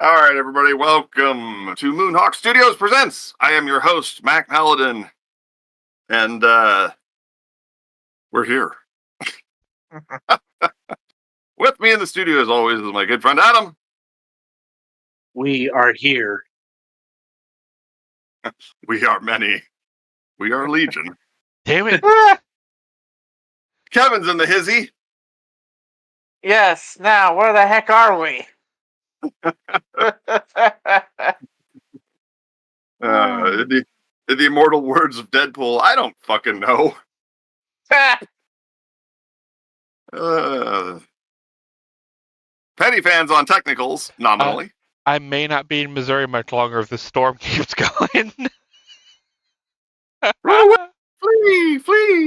All right, everybody, welcome to Moonhawk Studios Presents. I am your host, Mac Paladin, and we're here. With me in the studio, as always, is my good friend Adam. We are here. We are many. We are legion. Damn it. Kevin's in the hizzy. Yes, now, where the heck are we? In the immortal words of Deadpool, I don't fucking know. Petty fans on technicals, nominally. I may not be in Missouri much longer if the storm keeps going. Run away! Flee! Flee!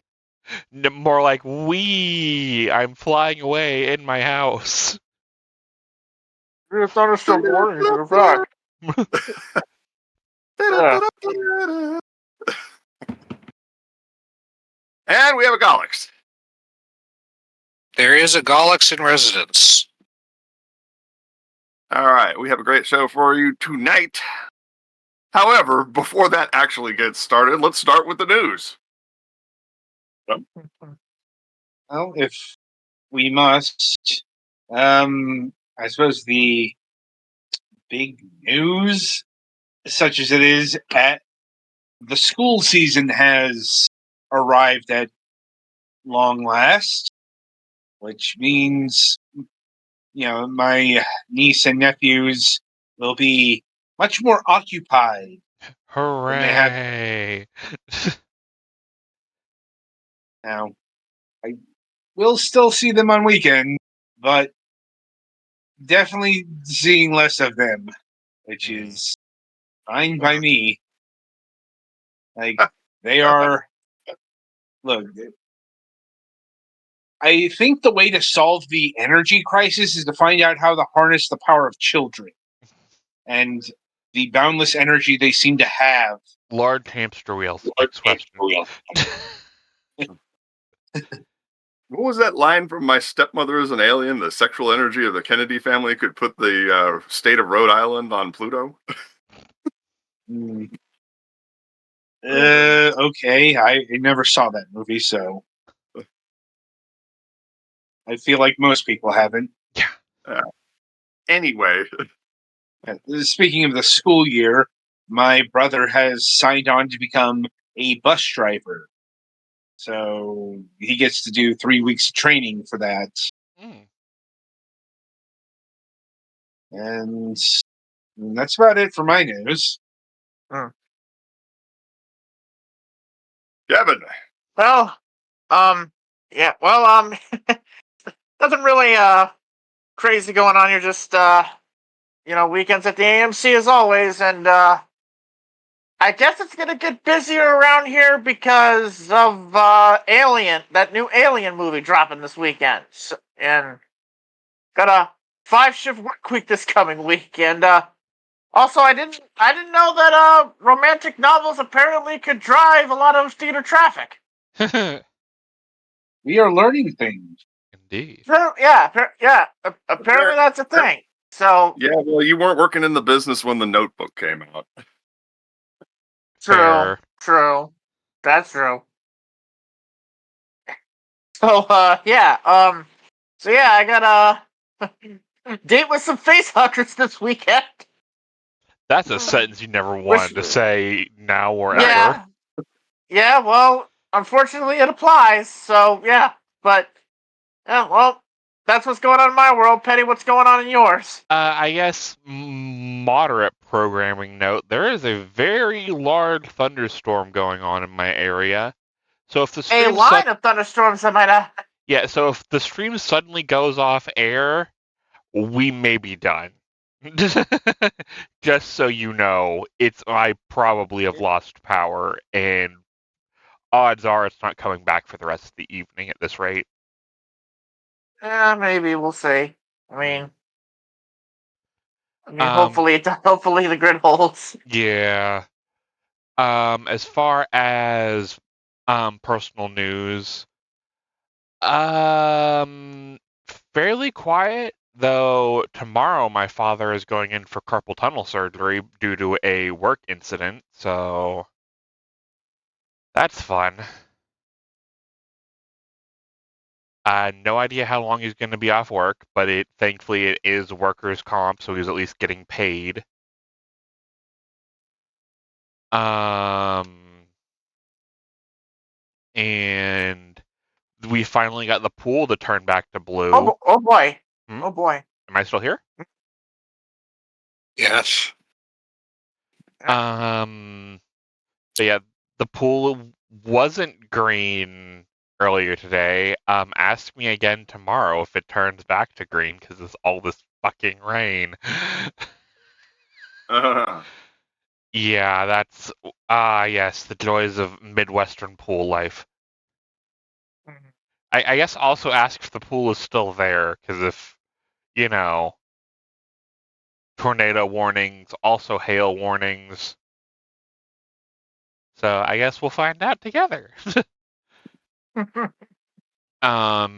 More like I'm flying away in my house. It's thunderstorm warning in effect. And we have a Gollix. There is a Gollix in residence. All right, we have a great show for you tonight. However, before that actually gets started, let's start with the news. Well, if we must, I suppose the big news, such as it is, at the school season has arrived at long last, which means, my niece and nephews will be much more occupied. Hooray. Now, I will still see them on weekends, but definitely seeing less of them, which is fine by me. Like, they are... Look, I think the way to solve the energy crisis is to find out how to harness the power of children and the boundless energy they seem to have. Large hamster wheels. Next question. What was that line from My Stepmother is an Alien? The sexual energy of the Kennedy family could put the state of Rhode Island on Pluto? Okay, I never saw that movie, so I feel like most people haven't. Anyway. Speaking of the school year, my brother has signed on to become a bus driver. So he gets to do 3 weeks of training for that. And that's about it for my news. Kevin. Well, nothing really crazy going on here, just weekends at the AMC as always, and I guess it's gonna get busier around here because of Alien, that new Alien movie dropping this weekend. And got a 5-shift work week this coming week, and also I didn't know that romantic novels apparently could drive a lot of theater traffic. We are learning things. Indeed. Apparently that's a thing. So yeah, well, you weren't working in the business when The Notebook came out. Fair. True. That's true. So I got a date with some face huggers this weekend. That's a sentence you never wanted to say now or ever. Yeah, well, unfortunately it applies, so yeah. But that's what's going on in my world. Petty, what's going on in yours? I guess moderate programming note. There is a very large thunderstorm going on in my area. So if the stream of thunderstorms, I might add. Yeah, so if the stream suddenly goes off air, we may be done. Just so you know, I probably have lost power, and odds are it's not coming back for the rest of the evening at this rate. Maybe we'll see. I mean, hopefully the grid holds. Yeah. As far as personal news, fairly quiet. Though tomorrow my father is going in for carpal tunnel surgery due to a work incident, so that's fun. No idea how long he's going to be off work, but thankfully it is workers' comp, so he's at least getting paid. And we finally got the pool to turn back to blue. Oh boy. Hmm? Oh boy. Am I still here? Yes. But yeah, the pool wasn't green earlier today. Ask me again tomorrow if it turns back to green because it's all this fucking rain. Yeah, that's yes, the joys of Midwestern pool life. I guess also ask if the pool is still there, because if, tornado warnings, also hail warnings. So I guess we'll find out together. I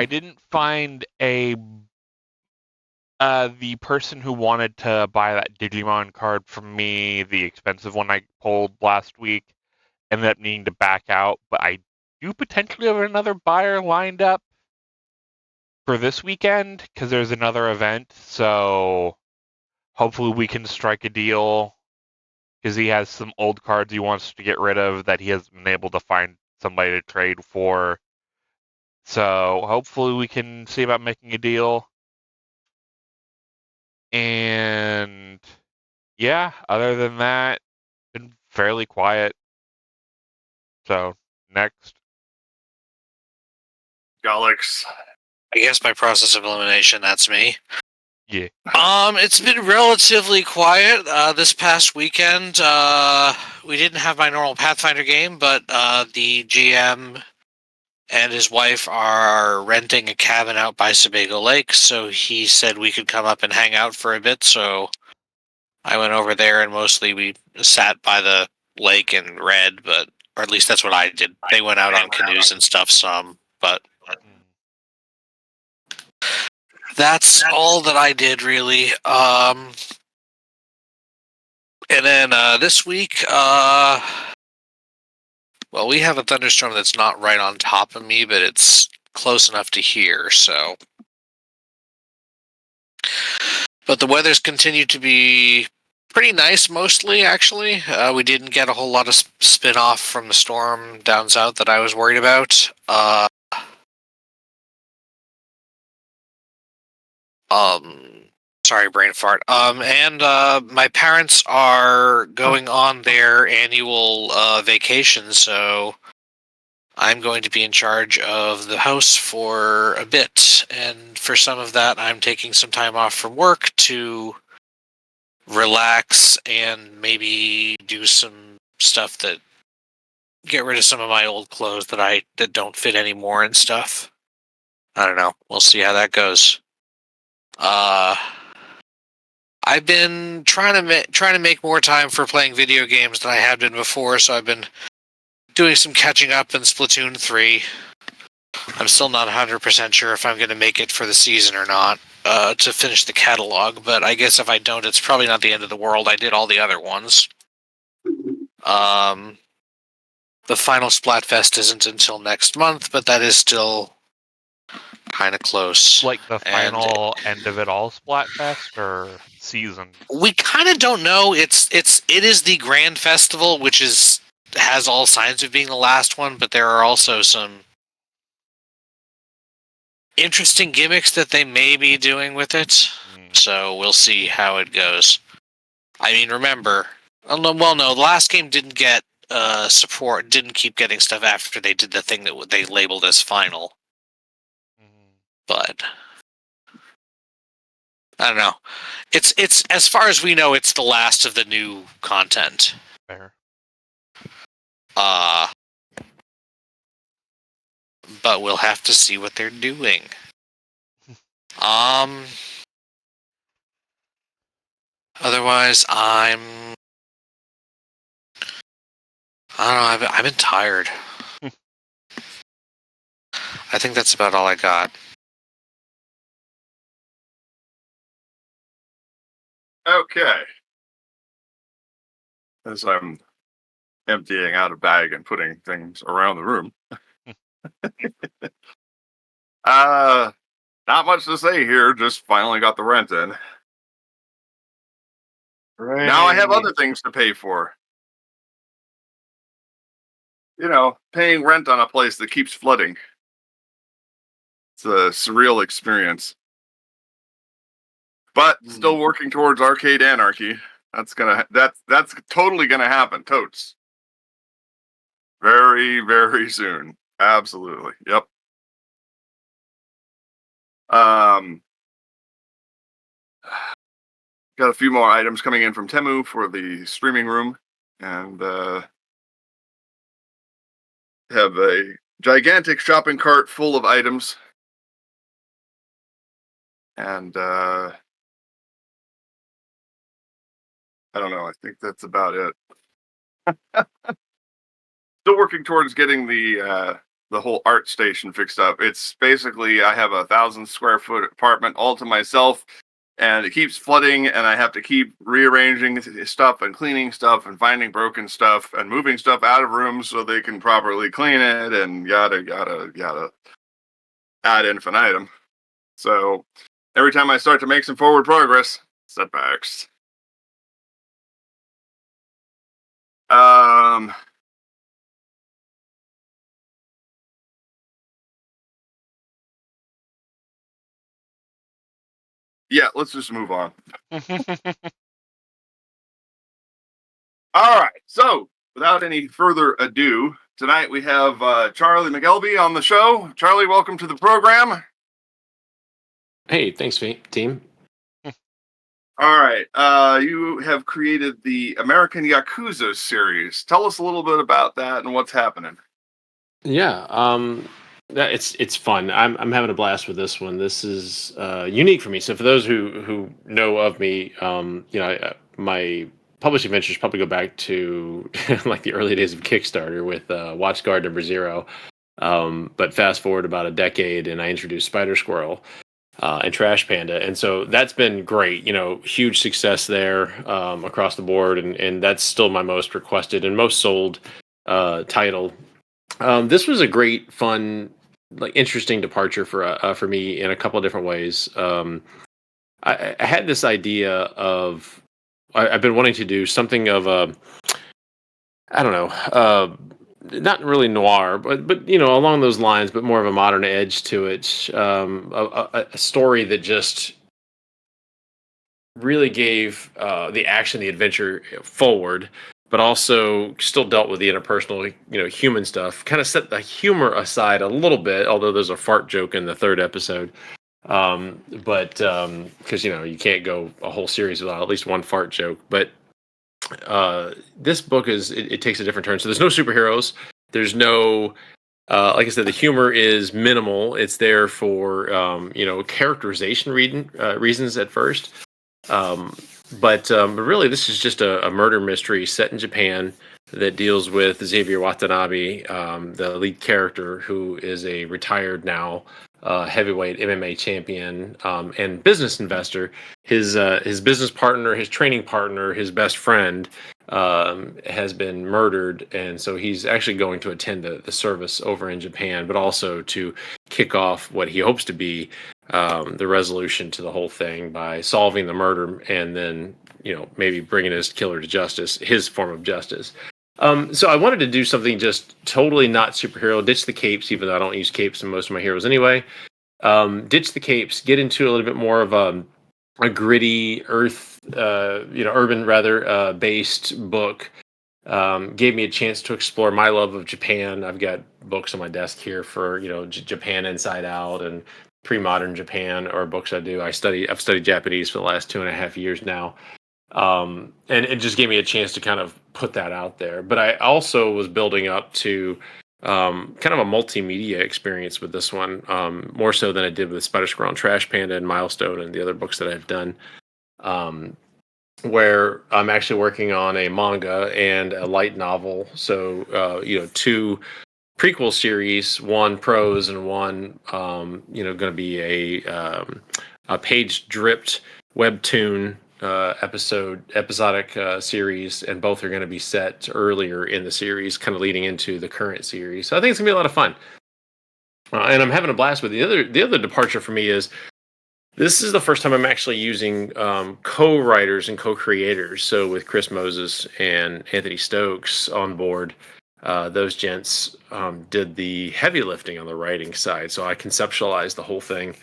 didn't find the person who wanted to buy that Digimon card from me, the expensive one I pulled last week, ended up needing to back out, but I do potentially have another buyer lined up for this weekend because there's another event, so hopefully we can strike a deal because he has some old cards he wants to get rid of that he hasn't been able to find somebody to trade for. So hopefully we can see about making a deal. And yeah, other than that, been fairly quiet. So next. Galax. I guess by process of elimination, that's me. Yeah. It's been relatively quiet. This past weekend, we didn't have my normal Pathfinder game, but the GM and his wife are renting a cabin out by Sebago Lake, so he said we could come up and hang out for a bit, so I went over there and mostly we sat by the lake and read, or at least that's what I did. They went out on canoes and stuff some, but that's all that I did really. And then this week, well, we have a thunderstorm that's not right on top of me, but it's close enough to hear, so. But the weather's continued to be pretty nice mostly, actually. We didn't get a whole lot of spin-off from the storm down south that I was worried about. Sorry, brain fart. And my parents are going on their annual vacation, so I'm going to be in charge of the house for a bit. And for some of that, I'm taking some time off from work to relax and maybe do some stuff that get rid of some of my old clothes that don't fit anymore and stuff. I don't know. We'll see how that goes. I've been trying to make more time for playing video games than I had been before, so I've been doing some catching up in Splatoon 3. I'm still not 100% sure if I'm going to make it for the season or not to finish the catalog, but I guess if I don't, it's probably not the end of the world. I did all the other ones. The final Splatfest isn't until next month, but that is still kind of close. Like the final end of it all, Splatfest or season? We kind of don't know. It is the Grand Festival, which has all signs of being the last one, but there are also some interesting gimmicks that they may be doing with it. So we'll see how it goes. I mean, remember, well, no, the last game didn't get support, didn't keep getting stuff after they did the thing that they labeled as final. But I don't know. It's as far as we know, it's the last of the new content. Fair. But we'll have to see what they're doing. Otherwise, I don't know. I've been tired. I think that's about all I got. Okay. As I'm emptying out a bag and putting things around the room. Not much to say here. Just finally got the rent in. Right. Now I have other things to pay for. You know, paying rent on a place that keeps flooding. It's a surreal experience. But still working towards arcade anarchy. That's totally gonna happen, totes. Very, very soon. Absolutely. Yep. Got a few more items coming in from Temu for the streaming room, and have a gigantic shopping cart full of items. And I don't know. I think that's about it. Still working towards getting the whole art station fixed up. It's basically I have a 1,000-square-foot apartment all to myself, and it keeps flooding, and I have to keep rearranging stuff and cleaning stuff and finding broken stuff and moving stuff out of rooms so they can properly clean it and yada yada yada ad infinitum. So every time I start to make some forward progress, setbacks. Yeah, let's just move on. All right. So, without any further ado, tonight we have Charlie McElvy on the show. Charlie, welcome to the program. Hey, thanks, team. All right. You have created the American Yakuza series. Tell us a little bit about that and what's happening. Yeah, it's fun. I'm having a blast with this one. This is unique for me. So for those who know of me, my publishing ventures probably go back to like the early days of Kickstarter with WatchGuard number 0. But fast forward about a decade, and I introduced Spider Squirrel. And Trash Panda, and so that's been great. Huge success there across the board, and that's still my most requested and most sold title. This was a great, fun, like interesting departure for me in a couple of different ways. I had this idea of I've been wanting to do something of a I don't know. Not really noir, but along those lines, but more of a modern edge to it. A story that just really gave the action, the adventure forward, but also still dealt with the interpersonal, human stuff. Kind of set the humor aside a little bit, although there's a fart joke in the 3rd episode. But because you can't go a whole series without at least one fart joke, but. This book it takes a different turn. So there's no superheroes. There's no, like I said, the humor is minimal. It's there for characterization reasons at first. But really, this is just a murder mystery set in Japan that deals with Xavier Watanabe, the lead character, who is a retired now heavyweight MMA champion and business investor. His business partner, his training partner, his best friend has been murdered, and so he's actually going to attend the service over in Japan, but also to kick off what he hopes to be the resolution to the whole thing by solving the murder and then maybe bringing his killer to justice, his form of justice. So I wanted to do something just totally not superhero, ditch the capes, even though I don't use capes in most of my heroes anyway. Ditch the capes, get into a little bit more of a gritty urban rather based book. Gave me a chance to explore my love of Japan. I've got books on my desk here for Japan Inside Out and pre-modern Japan, or books I've studied Japanese for the last 2.5 years now. And it just gave me a chance to kind of put that out there. But I also was building up to kind of a multimedia experience with this one, more so than I did with Spider Squirrel and Trash Panda and Milestone and the other books that I've done, where I'm actually working on a manga and a light novel. So, 2 prequel series, one prose and one, going to be a page dripped webtoon episodic series, and both are going to be set earlier in the series, kind of leading into the current series. So I think it's gonna be a lot of fun, and I'm having a blast with it. The other departure for me is this is the first time I'm actually using co-writers and co-creators. So with Chris Moses and Anthony Stokes on board, those gents did the heavy lifting on the writing side. So I conceptualized the whole thing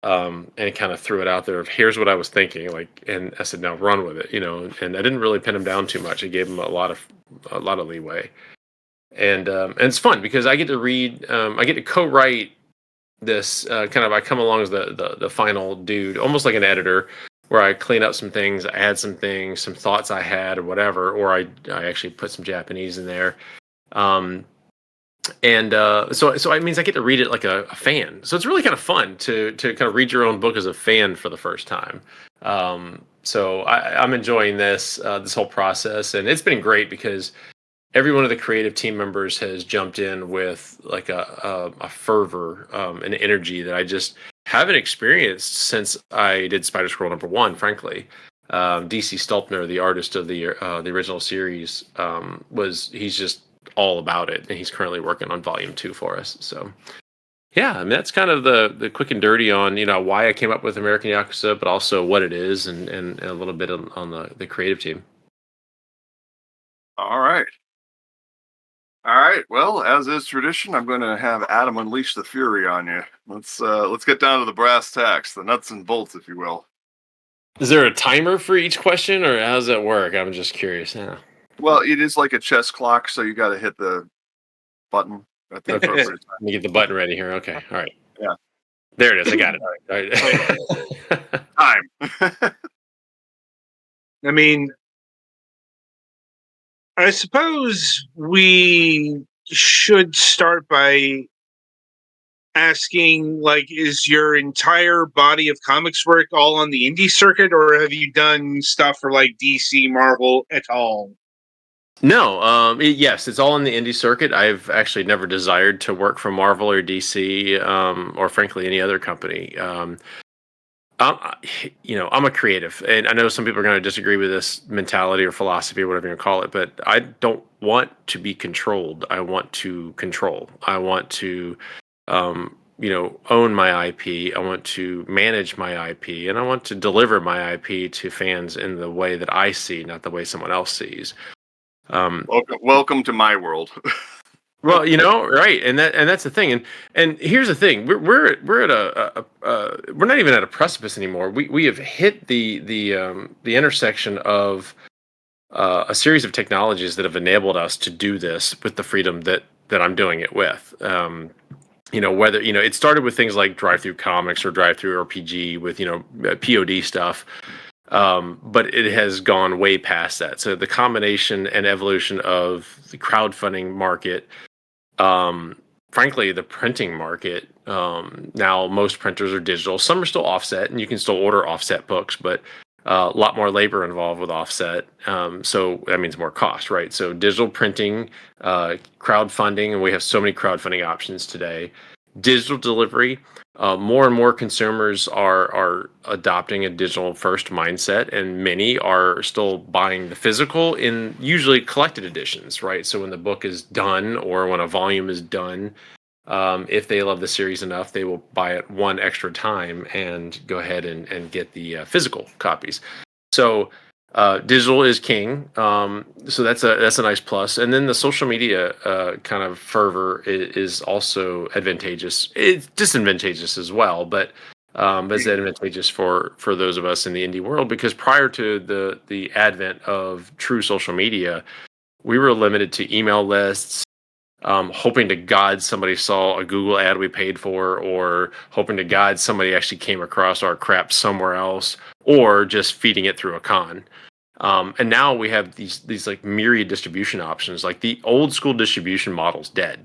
and kind of threw it out there of here's what I was thinking, and I said, now run with it, and I didn't really pin them down too much. I gave them a lot of leeway, and it's fun because I get to read, I get to co-write this I come along as the final dude, almost like an editor, where I clean up some things, add some things, some thoughts I had or whatever, or I actually put some Japanese in there. So it means I get to read it like a fan. So it's really kind of fun to kind of read your own book as a fan for the first time. So I'm enjoying this whole process, and it's been great because every one of the creative team members has jumped in with like a fervor, an energy that I just haven't experienced since I did Spider Scroll #1. Frankly, DC Stulpner, the artist of the original series, he's just all about it, and he's currently working on Volume 2 for us. So, yeah, I mean that's kind of the quick and dirty on why I came up with American Yakuza, but also what it is, and a little bit on the creative team. All right. Well, as is tradition, I'm going to have Adam unleash the fury on you. Let's get down to the brass tacks, the nuts and bolts, if you will. Is there a timer for each question, or how does that work? I'm just curious. Yeah. Well, it is like a chess clock, so you got to hit the button at the appropriate time. Let me get the button ready here. Okay. All right. Yeah. There it is. I got it. All right. Time. I mean, I suppose we should start by asking, like, is your entire body of comics work all on the indie circuit, or have you done stuff for like DC, Marvel at all? No, yes, it's all in the indie circuit. I've actually never desired to work for Marvel or DC, or frankly any other company. I'm a creative, and I know some people are going to disagree with this mentality or philosophy or whatever you call it, but I don't want to be controlled. I want to control. I want to, own my IP. I want to manage my IP, and I want to deliver my IP to fans in the way that I see, not the way someone else sees. Welcome to my world. Well, right, and that's the thing, and here's the thing: we're at we're not even at a precipice anymore. We have hit the intersection of a series of technologies that have enabled us to do this with the freedom that I'm doing it with. Whether it started with things like drive-through comics or drive-through RPG with POD stuff. But it has gone way past that. So the combination and evolution of the crowdfunding market, frankly, the printing market. Now most printers are digital. Some are still offset, and you can still order offset books, but a lot more labor involved with offset. So that means more cost, right? So digital printing, crowdfunding, and we have so many crowdfunding options today. Digital delivery. More and more consumers are adopting a digital first mindset, and many are still buying the physical in usually collected editions, right? So when the book is done or when a volume is done, if they love the series enough, they will buy it one extra time and go ahead and get the physical copies. So digital is king. So that's a nice plus. And then the social media kind of fervor is also advantageous. It's disadvantageous as well, but it's advantageous for those of us in the indie world, because prior to the advent of true social media, we were limited to email lists, hoping to God somebody saw a Google ad we paid for, or hoping to God somebody actually came across our crap somewhere else, or just feeding it through a con. And now we have these like myriad distribution options. Like the old school distribution model's dead.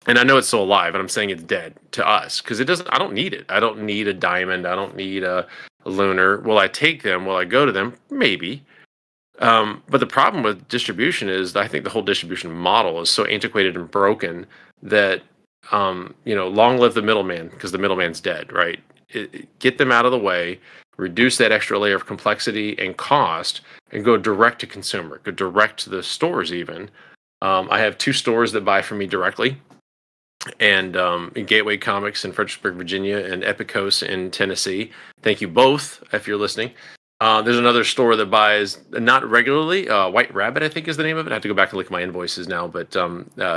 And I know it's still alive, and I'm saying it's dead to us because I don't need it. I don't need a Diamond. I don't need a Lunar. Will I take them? Will I go to them? Maybe. But the problem with distribution is I think the whole distribution model is so antiquated and broken that, long live the middleman, because the middleman's dead, right? Get them out of the way, reduce that extra layer of complexity and cost, and go direct to consumer, go direct to the stores even. I have 2 stores that buy from me directly, and in Gateway Comics in Fredericksburg, Virginia, and Epicos in Tennessee. Thank you both if you're listening. There's another store that buys not regularly. White Rabbit, I think, is the name of it. I have to go back and look at my invoices now, but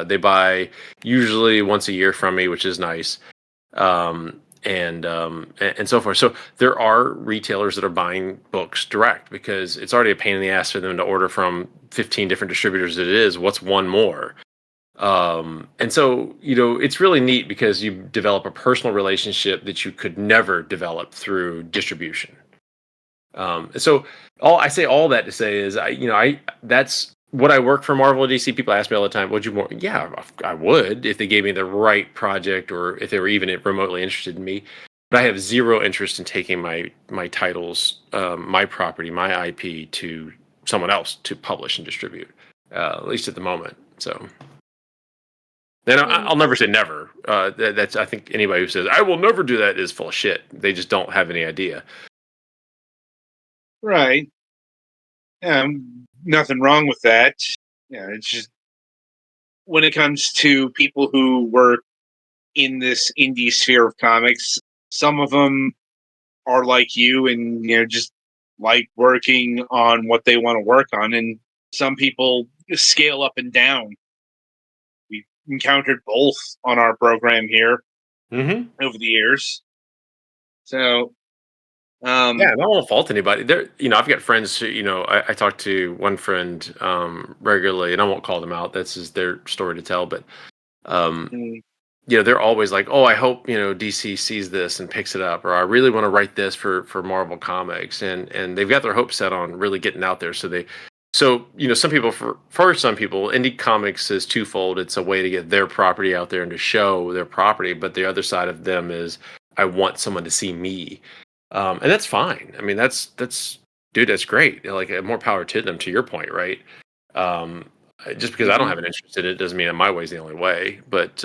they buy usually once a year from me, which is nice, and so forth. So there are retailers that are buying books direct because it's already a pain in the ass for them to order from 15 different distributors. It is. What's one more? And so, it's really neat because you develop a personal relationship that you could never develop through distribution. And so I say all that to say is that's would I work for Marvel or DC? People ask me all the time, would you more? Yeah, I would if they gave me the right project or if they were even remotely interested in me. But I have zero interest in taking my titles, my property, my IP to someone else to publish and distribute, at least at the moment. So. Then I'll never say never. That's I think anybody who says I will never do that is full of shit. They just don't have any idea. Right. Nothing wrong with that. Yeah, it's just when it comes to people who work in this indie sphere of comics, some of them are like you and just like working on what they want to work on, and some people scale up and down. We've encountered both on our program here over the years. So, yeah, I don't want to fault anybody. There, I've got friends who, I talk to one friend regularly, and I won't call them out. That's just their story to tell. But, they're always like, "Oh, I hope DC sees this and picks it up," or "I really want to write this for Marvel Comics," and they've got their hopes set on really getting out there. So some people, for some people, indie comics is twofold. It's a way to get their property out there and to show their property, but the other side of them is I want someone to see me. And that's fine. I mean, that's dude, that's great. Like more power to them. To your point, right? Just because I don't have an interest in it doesn't mean that my way is the only way. But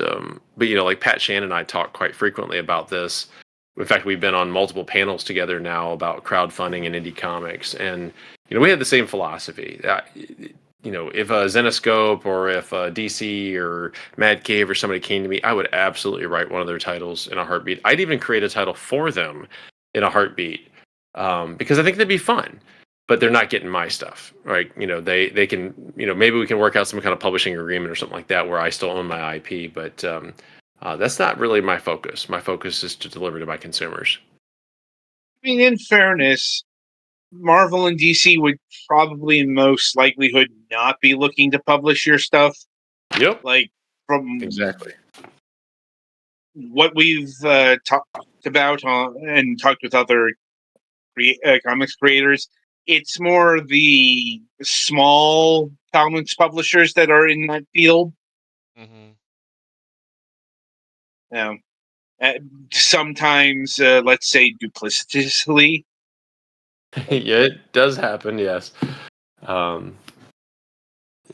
like Pat Shannon and I talk quite frequently about this. In fact, we've been on multiple panels together now about crowdfunding and indie comics, and we have the same philosophy. If a Zenoscope or if a DC or Mad Cave or somebody came to me, I would absolutely write one of their titles in a heartbeat. I'd even create a title for them in a heartbeat, because I think that'd be fun. But they're not getting my stuff, right? They can, maybe we can work out some kind of publishing agreement or something like that where I still own my IP, but that's not really my focus. My focus is to deliver to my consumers. I mean, in fairness, Marvel and DC would probably in most likelihood not be looking to publish your stuff. Yep. Like from Exactly what we've talked about and talked with other comics creators, it's more the small comics publishers that are in that field. Sometimes, let's say, duplicitously. Yeah, it does happen. Yes.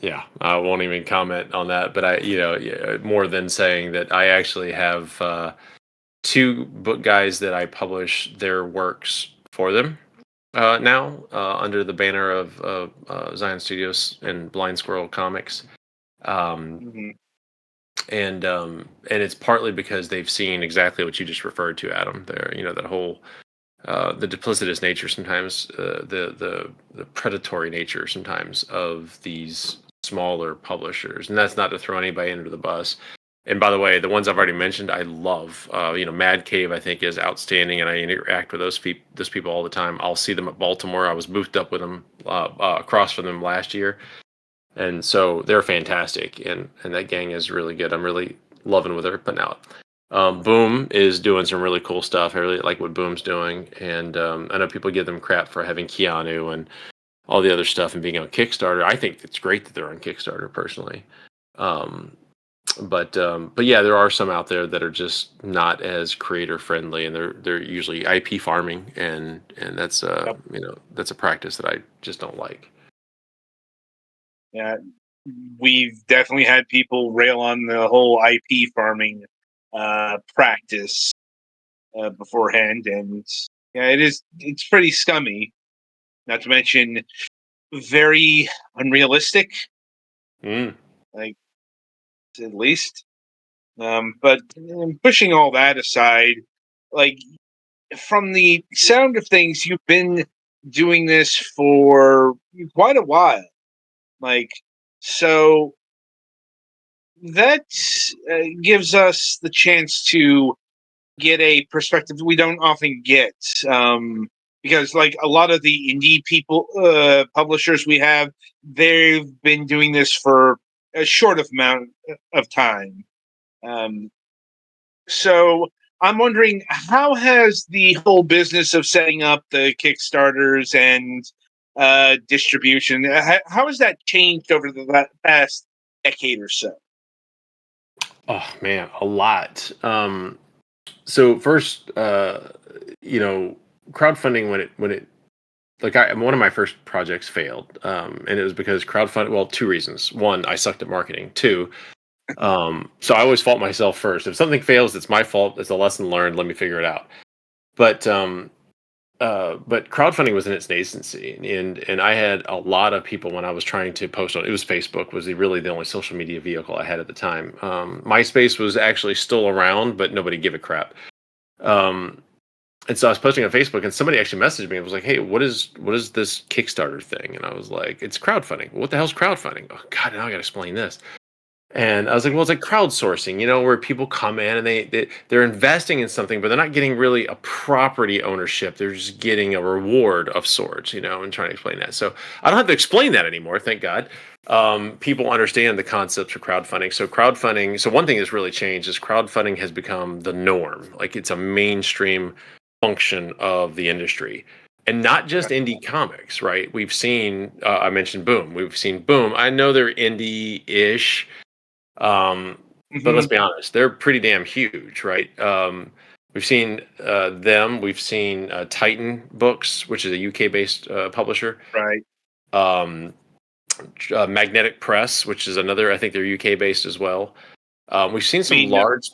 Yeah, I won't even comment on that. But more than saying that I actually have 2 book guys that I publish their works for them now under the banner of Zion Studios and Blind Squirrel Comics. And it's partly because they've seen exactly what you just referred to, Adam. There, that whole the duplicitous nature sometimes, the predatory nature sometimes of these smaller publishers, and that's not to throw anybody under the bus. And by the way, the ones I've already mentioned, I love. Mad Cave, I think, is outstanding, and I interact with those people all the time. I'll see them at Baltimore. I was boothed up with them across from them last year. And so they're fantastic, and that gang is really good. I'm really loving what they're putting out. Boom is doing some really cool stuff. I really like what Boom's doing, and I know people give them crap for having Keanu and all the other stuff and being on Kickstarter. I think it's great that they're on Kickstarter, personally. But yeah, there are some out there that are just not as creator friendly, and they're usually IP farming, and that's that's a practice that I just don't like. Yeah, we've definitely had people rail on the whole IP farming practice beforehand, and Yeah, it is. It's pretty scummy. Not to mention very unrealistic. Mm. Like, at least. But pushing all that aside, like, from the sound of things, you've been doing this for quite a while. Like, so that gives us the chance to get a perspective we don't often get. Because, like, a lot of the indie people, publishers we have, they've been doing this for a short amount of time. So I'm wondering, how has the whole business of setting up the Kickstarters and distribution, how has that changed over the past decade or so? Oh man, a lot. So first, crowdfunding when it like one of my first projects failed, and it was because crowdfund. Well, two reasons. One, I sucked at marketing. Two, so I always fault myself first. If something fails, it's my fault. It's a lesson learned. Let me figure it out. But but crowdfunding was in its nascency, and I had a lot of people when I was trying to post on. It was Facebook was really the only social media vehicle I had at the time. MySpace was actually still around, but nobody gave a crap. Um, and so I was posting on Facebook, and somebody actually messaged me and was like, "Hey, what is this Kickstarter thing?" And I was like, "It's crowdfunding." What the hell's crowdfunding? Oh God, now I got to explain this. And I was like, well, it's like crowdsourcing, where people come in and they're investing in something, but they're not getting really a property ownership. They're just getting a reward of sorts, and trying to explain that. So I don't have to explain that anymore, thank God. People understand the concepts of crowdfunding. So one thing that's really changed is crowdfunding has become the norm. Like it's a mainstream function of the industry. And not just indie comics, right? We've seen, I mentioned Boom. We've seen Boom. I know they're indie-ish, but let's be honest, they're pretty damn huge, right? We've seen them. We've seen Titan Books, which is a UK-based publisher. Right. Um, Magnetic Press, which is another. I think they're UK-based as well. We've seen some large.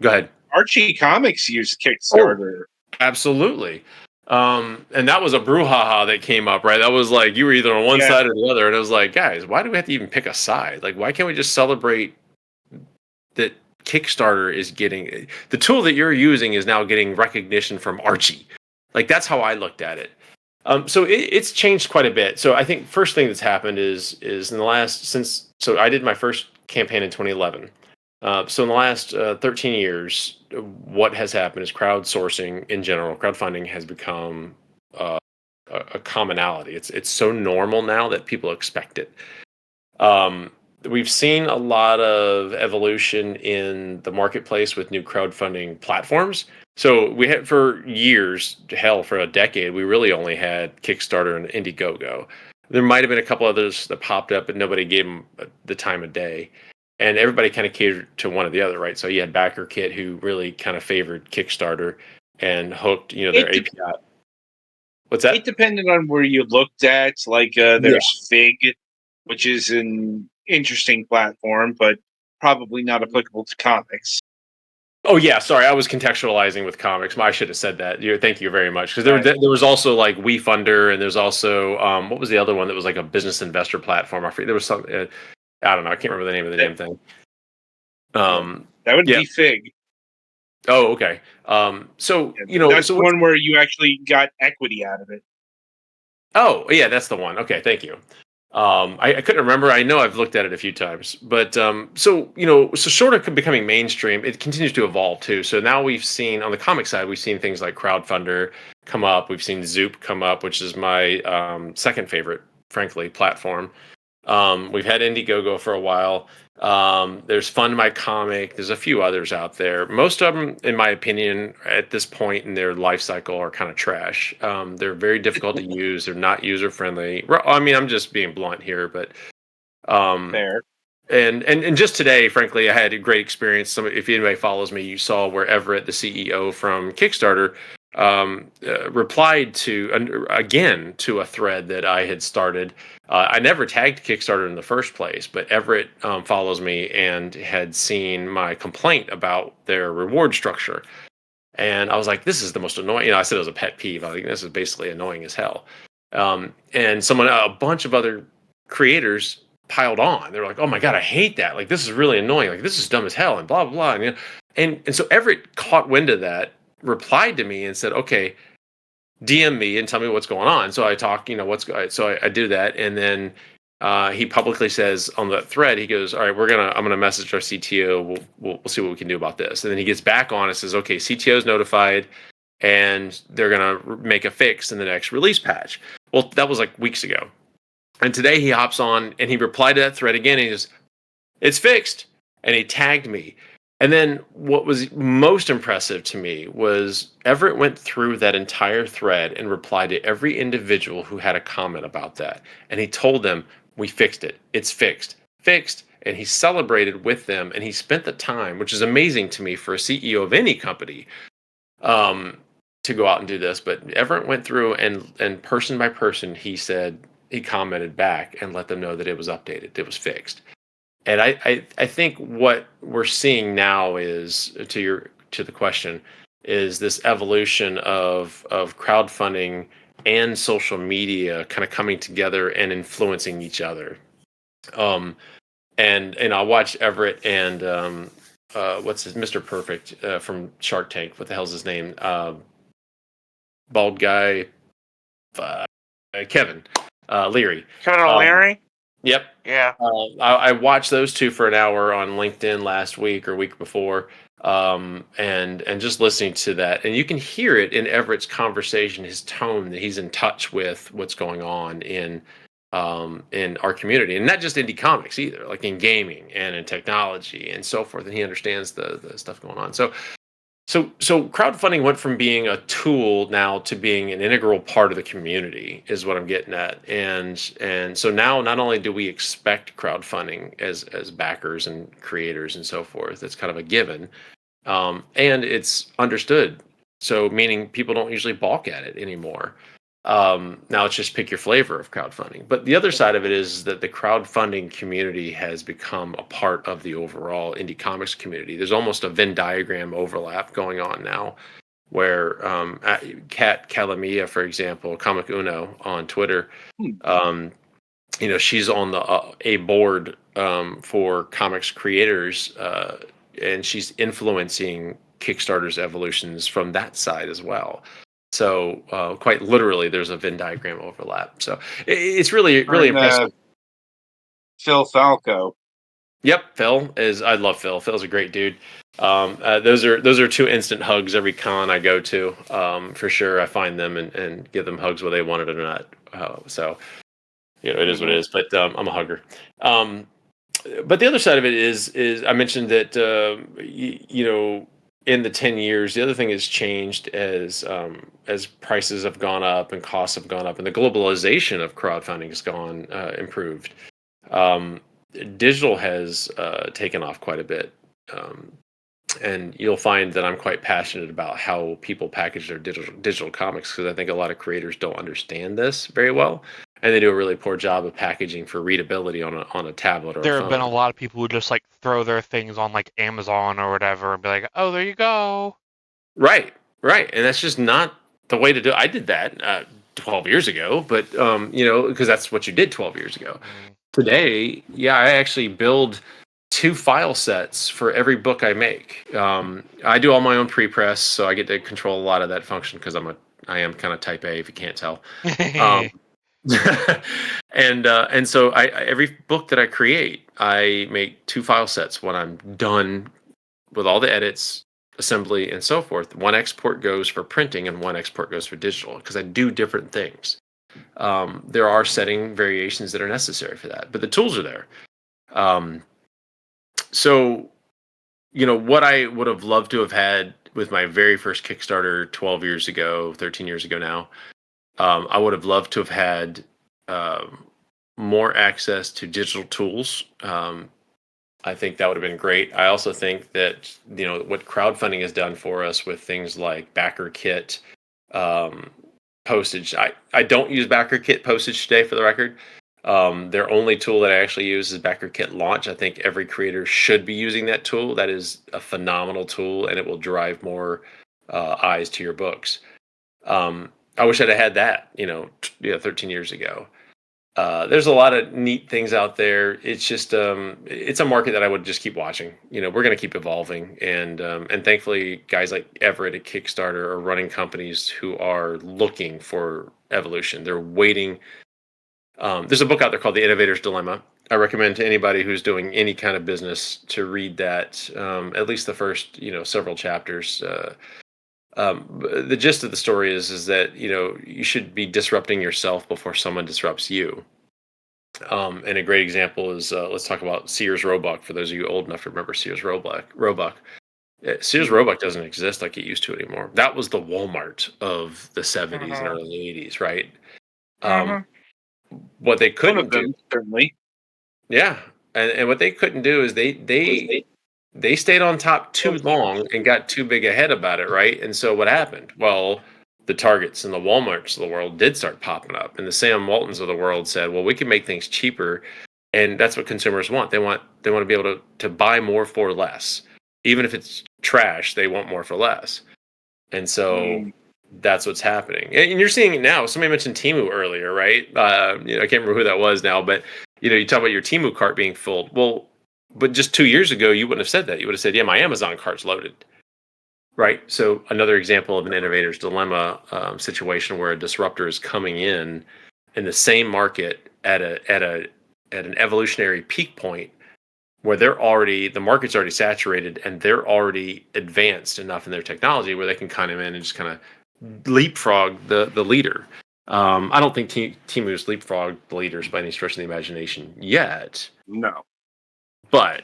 Go ahead. Archie Comics used Oh, Kickstarter. absolutely. And that was a brouhaha that came up, right? That was like you were either on one side or the other, and it was like, guys, why do we have to even pick a side? Like, why can't we just celebrate that Kickstarter is getting the tool that you're using is now getting recognition from Archie? Like that's how I looked at it. So it's changed quite a bit. So I think first thing that's happened is in the last so I did my first campaign in 2011. So in the last 13 years, what has happened is crowdsourcing in general, crowdfunding has become a commonality. It's so normal now that people expect it. We've seen a lot of evolution in the marketplace with new crowdfunding platforms. So we had for years, hell, for a decade, we really only had Kickstarter and Indiegogo. There might have been a couple others that popped up, but nobody gave them the time of day. And everybody kind of catered to one or the other, right? So you had BackerKit, who really kind of favored Kickstarter and hooked, their API. What's that? It depended on where you looked at. Like, there's Fig, which is an interesting platform, but probably not applicable to comics. Oh yeah, sorry, I was contextualizing with comics. I should have said that. Thank you very much. Because there was also like WeFunder, and there's also what was the other one that was like a business investor platform? I forget. There was some. I don't know. I can't remember the name of the damn thing. That would be Fig. Oh, okay. So that's the one where you actually got equity out of it. Oh, yeah, that's the one. Okay, thank you. I couldn't remember. I know I've looked at it a few times, but so short of becoming mainstream, it continues to evolve too. So now we've seen on the comic side, we've seen things like Crowdfunder come up. We've seen Zoop come up, which is my second favorite, frankly, platform. We've had Indiegogo for a while. There's Fund My Comic. There's a few others out there. Most of them, in my opinion, at this point in their life cycle, are kind of trash. They're very difficult to use. They're not user friendly. I mean, I'm just being blunt here, but fair. And just today, frankly, I had a great experience. If anybody follows me, you saw where Everett, the CEO from Kickstarter, replied to a thread that I had started. I never tagged Kickstarter in the first place, but Everett follows me and had seen my complaint about their reward structure. And I was like, this is the most annoying. I said it was a pet peeve. I think this is basically annoying as hell. And a bunch of other creators piled on. They were like, oh my God, I hate that. Like, this is really annoying. Like, this is dumb as hell and blah, blah, blah. And so Everett caught wind of that, replied to me and said, okay, DM me and tell me what's going on. So I talk, I do that. And then he publicly says on the thread, he goes, all right, I'm going to message our CTO. We'll see what we can do about this. And then he gets back on and says, okay, CTO is notified and they're going to make a fix in the next release patch. Well, that was like weeks ago. And today he hops on and he replied to that thread again. And he goes, it's fixed. And he tagged me. And then what was most impressive to me was Everett went through that entire thread and replied to every individual who had a comment about that. And he told them, we fixed it. It's fixed. And he celebrated with them. And he spent the time, which is amazing to me for a CEO of any company, to go out and do this. But Everett went through and person by person, he commented back and let them know that it was updated. It was fixed. And I think what we're seeing now is, to the question, is this evolution of crowdfunding and social media kind of coming together and influencing each other. And I watched Everett and Mr. Perfect from Shark Tank. What the hell's his name? Bald guy, Kevin Leary. Kevin O'Leary? Yep. Yeah. I watched those two for an hour on LinkedIn last week or week before, and just listening to that, and you can hear it in Everett's conversation, his tone, that he's in touch with what's going on in our community, and not just indie comics either, like in gaming and in technology and so forth. And he understands the stuff going on. So crowdfunding went from being a tool now to being an integral part of the community, is what I'm getting at. And so now not only do we expect crowdfunding as backers and creators and so forth, it's kind of a given, and it's understood. So meaning people don't usually balk at it anymore. Now it's just pick your flavor of crowdfunding. But the other side of it is that the crowdfunding community has become a part of the overall indie comics community. There's almost a Venn diagram overlap going on now, where Kat Calamia, for example, Comic Uno on Twitter, she's on a board for comics creators, and she's influencing Kickstarter's evolutions from that side as well. So quite literally, there's a Venn diagram overlap. So it's really impressive. Phil Falco. Yep, I love Phil. Phil's a great dude. Those are two instant hugs every con I go to, for sure. I find them and give them hugs whether they want it or not. So it is what it is. But I'm a hugger. But the other side of it is I mentioned that in the 10 years, the other thing has changed as prices have gone up and costs have gone up, and the globalization of crowdfunding has improved. Digital has taken off quite a bit, and you'll find that I'm quite passionate about how people package their digital comics, because I think a lot of creators don't understand this very well, and they do a really poor job of packaging for readability on a tablet or There a have phone. been a lot of people who just like throw their things on like Amazon or whatever and be like, "Oh, there you go." Right, and that's just not the way to do it. I did that 12 years ago, but because that's what you did 12 years ago. Today, I actually build 2 file sets for every book I make. I do all my own pre-press, so I get to control a lot of that function because I am kind of type A, if you can't tell. And so every book that I create, I make 2 file sets when I'm done with all the edits, assembly, and so forth. One export goes for printing and one export goes for digital, because I do different things. There are setting variations that are necessary for that, but the tools are there. So what I would have loved to have had with my very first Kickstarter 13 years ago now, I would have loved to have had more access to digital tools. I think that would have been great. I also think that what crowdfunding has done for us with things like BackerKit, postage. I don't use BackerKit postage today, for the record. Their only tool that I actually use is BackerKit Launch. I think every creator should be using that tool. That is a phenomenal tool, and it will drive more eyes to your books. I wish I'd have had that, 13 years ago. There's a lot of neat things out there. It's just it's a market that I would just keep watching. We're going to keep evolving, and thankfully, guys like Everett at Kickstarter are running companies who are looking for evolution. They're waiting. There's a book out there called The Innovator's Dilemma. I recommend to anybody who's doing any kind of business to read that, at least the first several chapters. The gist of the story is that you should be disrupting yourself before someone disrupts you. And a great example is let's talk about Sears Roebuck. For those of you old enough to remember Sears Roebuck, Sears Roebuck doesn't exist like it used to anymore. That was the Walmart of the 70s and early 80s, right? What they couldn't do, certainly. yeah, and what they couldn't do is they stayed on top too long and got too big ahead about it, right? And so what happened? Well, the Targets and the Walmarts of the world did start popping up, and the Sam Waltons of the world said, "Well, we can make things cheaper," and that's what consumers want. They want to be able to buy more for less, even if it's trash. They want more for less, and so that's what's happening. And you're seeing it now. Somebody mentioned Temu earlier, right? I can't remember who that was now, but you talk about your Temu cart being filled. Well, but just 2 years ago, you wouldn't have said that. You would have said, "Yeah, my Amazon cart's loaded." Right. So another example of an innovator's dilemma situation where a disruptor is coming in the same market at an evolutionary peak point where the market's already saturated and they're already advanced enough in their technology where they can kind of in and just kind of leapfrog the leader. I don't think Temu's leapfrogged the leaders by any stretch of the imagination yet. No. But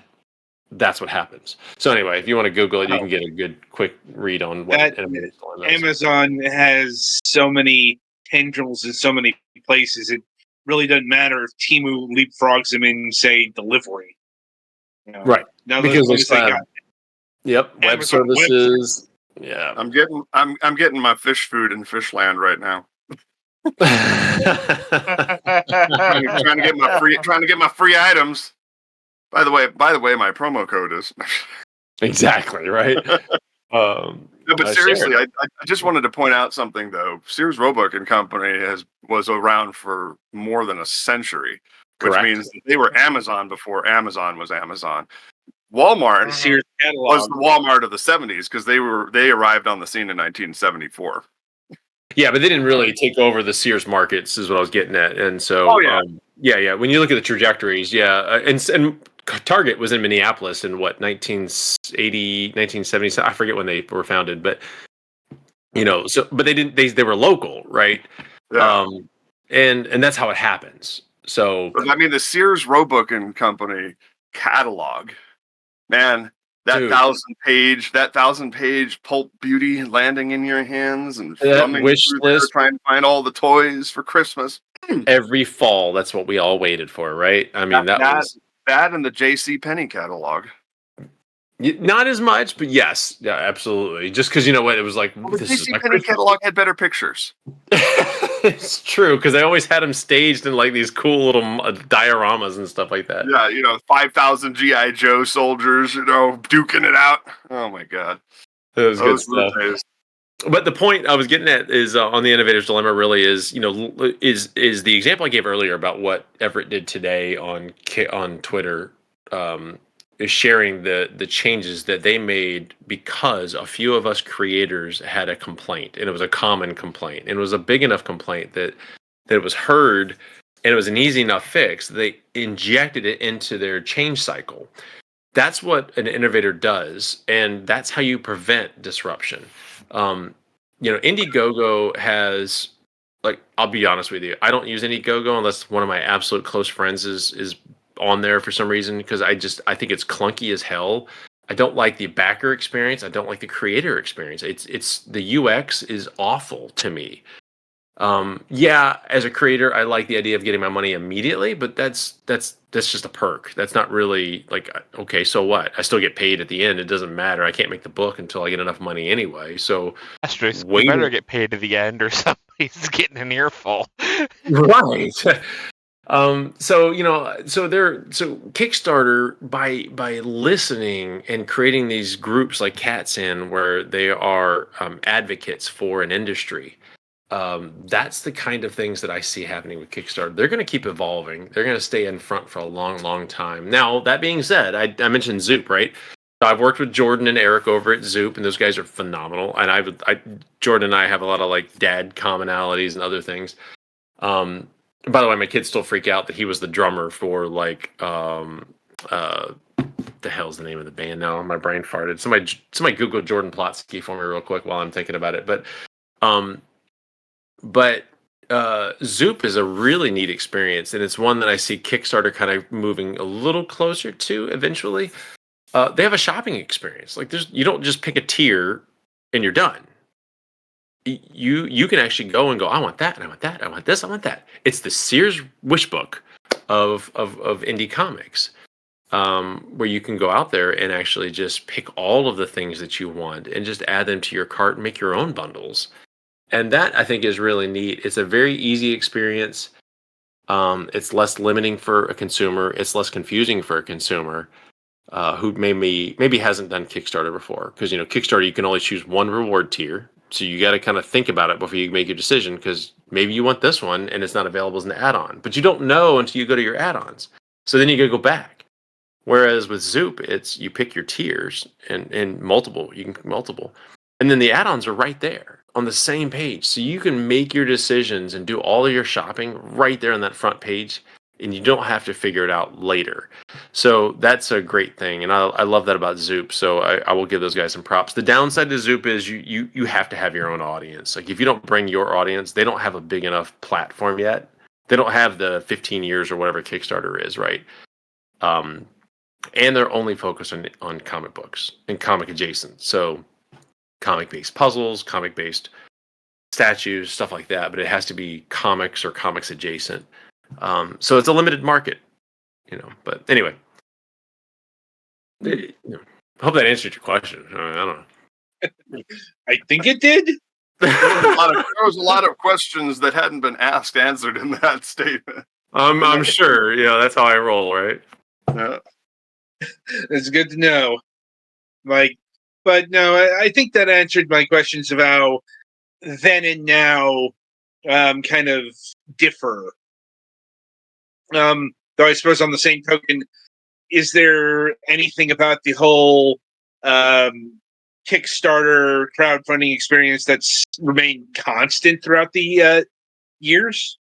that's what happens. So anyway, if you want to Google it, you can get a good quick read on what innovator's dilemma is. Amazon has so many tendrils in so many places. It really doesn't matter if Temu leapfrogs them in, say, delivery. Right. Now because they got web Amazon services. Yeah. I'm getting my fish food in Fishland right now. trying to get my free items. By the way, my promo code is exactly right. No, but seriously, I just wanted to point out something though. Sears Roebuck and Company was around for more than a century, which means that they were Amazon before Amazon was Amazon. Walmart Sears catalog was the Walmart of the 70s because they arrived on the scene in 1974. Yeah, but they didn't really take over the Sears markets, is what I was getting at. And so, yeah. When you look at the trajectories, and Target was in Minneapolis in 1980, 1970. I forget when they were founded, but but they didn't. They were local, right? Yeah. And that's how it happens. So, but I mean, the Sears Roebuck and Company catalog, man. That 1,000-page pulp beauty landing in your hands and wish list, trying to find all the toys for Christmas. Every fall, that's what we all waited for, right? I mean, that was that and the J.C. Penney catalog. Not as much, but yes, yeah, absolutely. Just because it was like the J.C. Penney catalog had better pictures. It's true because they always had them staged in like these cool little dioramas and stuff like that. Yeah, 5,000 GI Joe soldiers, duking it out. Oh my god, that was good stuff. But the point I was getting at is on the Innovator's Dilemma. Really, is is the example I gave earlier about what Everett did today on Twitter. Is sharing the changes that they made because a few of us creators had a complaint, and it was a common complaint, and it was a big enough complaint that it was heard, and it was an easy enough fix. They injected it into their change cycle. That's what an innovator does, and that's how you prevent disruption. Indiegogo has, I'll be honest with you, I don't use Indiegogo unless one of my absolute close friends is on there for some reason, because I think it's clunky as hell. I don't like the backer experience. I don't like the creator experience. It's the UX is awful to me. As a creator, I like the idea of getting my money immediately, but that's just a perk. That's not really okay, so what? I still get paid at the end. It doesn't matter. I can't make the book until I get enough money anyway. So Asterisk, you better get paid at the end or somebody's getting an earful. Right. So Kickstarter by listening and creating these groups like Cats In, where they are advocates for an industry. That's the kind of things that I see happening with Kickstarter. They're going to keep evolving. They're going to stay in front for a long, long time. Now, that being said, I mentioned Zoop, right? So I've worked with Jordan and Eric over at Zoop, and those guys are phenomenal. And Jordan and I have a lot of like dad commonalities and other things. By the way, my kids still freak out that he was the drummer for like the hell's the name of the band now? My brain farted. Somebody Google Jordan Plotsky for me real quick while I'm thinking about it. But Zoop is a really neat experience, and it's one that I see Kickstarter kind of moving a little closer to eventually. They have a shopping experience. Like you don't just pick a tier and you're done. You can actually go and go, I want that, and I want that, I want this, I want that. It's the Sears wish book of indie comics, where you can go out there and actually just pick all of the things that you want and just add them to your cart and make your own bundles. And that, I think, is really neat. It's a very easy experience. It's less limiting for a consumer. It's less confusing for a consumer who maybe hasn't done Kickstarter before. Because Kickstarter, you can only choose one reward tier. So you got to kind of think about it before you make your decision, because maybe you want this one and it's not available as an add-on. But you don't know until you go to your add-ons. So then you got to go back. Whereas with Zoop, it's you pick your tiers and multiple. You can pick multiple. And then the add-ons are right there on the same page. So you can make your decisions and do all of your shopping right there on that front page, and you don't have to figure it out later. So that's a great thing, and I love that about Zoop. So I will give those guys some props. The downside to Zoop is you have to have your own audience. Like if you don't bring your audience, they don't have a big enough platform yet. They don't have the 15 years or whatever Kickstarter is, right? And they're only focused on comic books and comic adjacent. So comic-based puzzles, comic-based statues, stuff like that. But it has to be comics or comics adjacent. So it's a limited market, But anyway, I hope that answered your question. I don't know. I think it did. There was a lot of questions that hadn't been answered in that statement. I'm sure. That's how I roll, right? Yeah. It's good to know. But no, I think that answered my questions of how then and now kind of differ. Though I suppose on the same token, is there anything about the whole Kickstarter crowdfunding experience that's remained constant throughout the years?